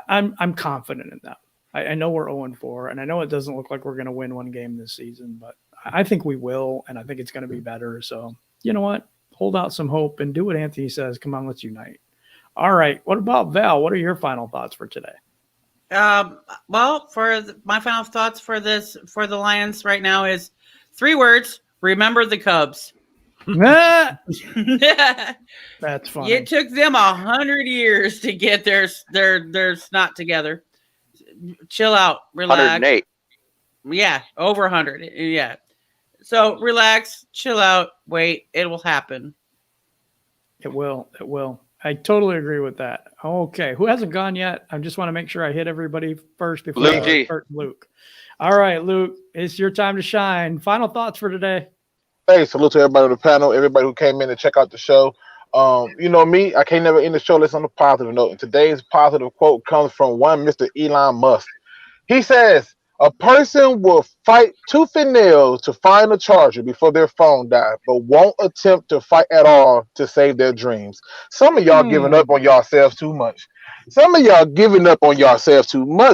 I'm confident in that. I know we're 0-4 and I know it doesn't look like we're going to win one game this season, but I think we will. And I think it's going to be better. So you know what, hold out some hope and do what Anthony says. Come on, let's unite. All right. What about Val? What are your final thoughts for today? Well, my final thoughts for the Lions right now is 3 words: remember the Cubs. That's funny. It took them 100 years to get their snot together. Chill out, relax. 108. Yeah, over 100. Yeah. So relax, chill out, wait. It will happen. It will. I totally agree with that. Okay. Who hasn't gone yet? I just want to make sure I hit everybody first before Luke I G. start Luke. All right, Luke, it's your time to shine. Final thoughts for today. Hey, salute to everybody on the panel, everybody who came in to check out the show. Me, I can't never end the show less on a positive note. And today's positive quote comes from one Mr. Elon Musk. He says, a person will fight tooth and nail to find a charger before their phone dies, but won't attempt to fight at all to save their dreams. Some of y'all giving up on yourselves too much.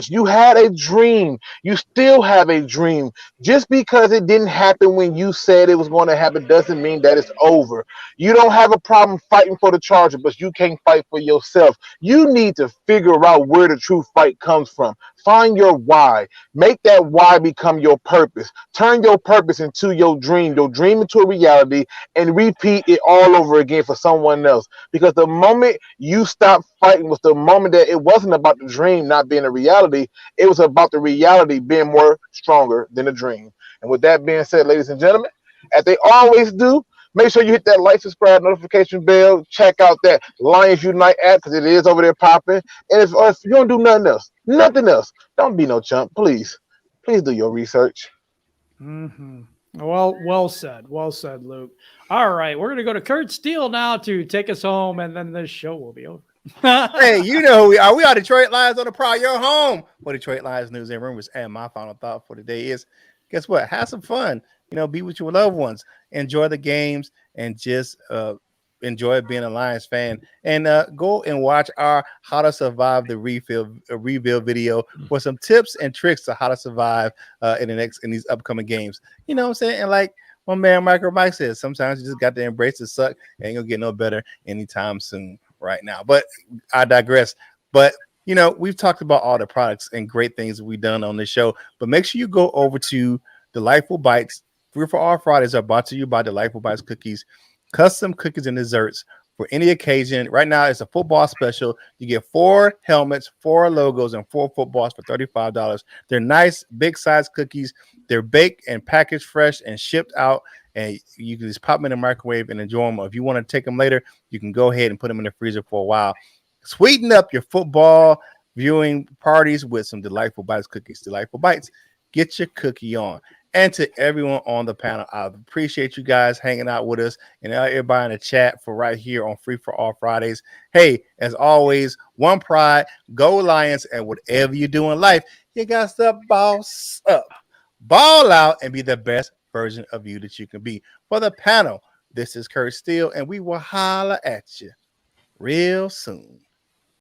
You had a dream. You still have a dream. Just because it didn't happen when you said it was going to happen doesn't mean that it's over. You don't have a problem fighting for the charger, but you can't fight for yourself. You need to figure out where the true fight comes from. Find your why. Make that why become your purpose. Turn your purpose into your dream into a reality, and repeat it all over again for someone else. Because the moment you stop fighting was the moment that it wasn't about the dream not being a reality. It was about the reality being more stronger than the dream. And with that being said, ladies and gentlemen, as they always do, make sure you hit that like, subscribe, notification bell. Check out that Lions Unite app because it is over there popping. And if you don't do nothing else, don't be no chump. Please do your research. Mm-hmm. Well said, Luke. All right, we're gonna go to Curt Steele now to take us home, and then this show will be over. Hey, you know who we are. We are Detroit Lions on the Prowl, your home for Detroit Lions news and rumors. And my final thought for today is, guess what? Have some fun. Be with your loved ones. Enjoy the games and just enjoy being a Lions fan. And go and watch our How to Survive the Rebuild video for some tips and tricks to how to survive in these upcoming games. You know what I'm saying? And like my man Michael Mike says, sometimes you just got to embrace the suck. Ain't gonna get no better anytime soon right now. But I digress. But we've talked about all the products and great things we've done on this show. But make sure you go over to Delightful Bites. Free for All Fridays are brought to you by Delightful Bites Cookies. Custom cookies and desserts for any occasion. Right now, it's a football special. You get 4 helmets, 4 logos, and 4 footballs for $35. They're nice, big size cookies. They're baked and packaged fresh and shipped out. And you can just pop them in the microwave and enjoy them. If you want to take them later, you can go ahead and put them in the freezer for a while. Sweeten up your football viewing parties with some Delightful Bites cookies. Delightful Bites. Get your cookie on. And to everyone on the panel, I appreciate you guys hanging out with us and everybody in the chat for right here on Free for All Fridays. Hey, as always, one pride, go Lions, and whatever you do in life, you got to boss up, ball out, and be the best version of you that you can be. For the panel, this is Curt Steele, and we will holler at you real soon.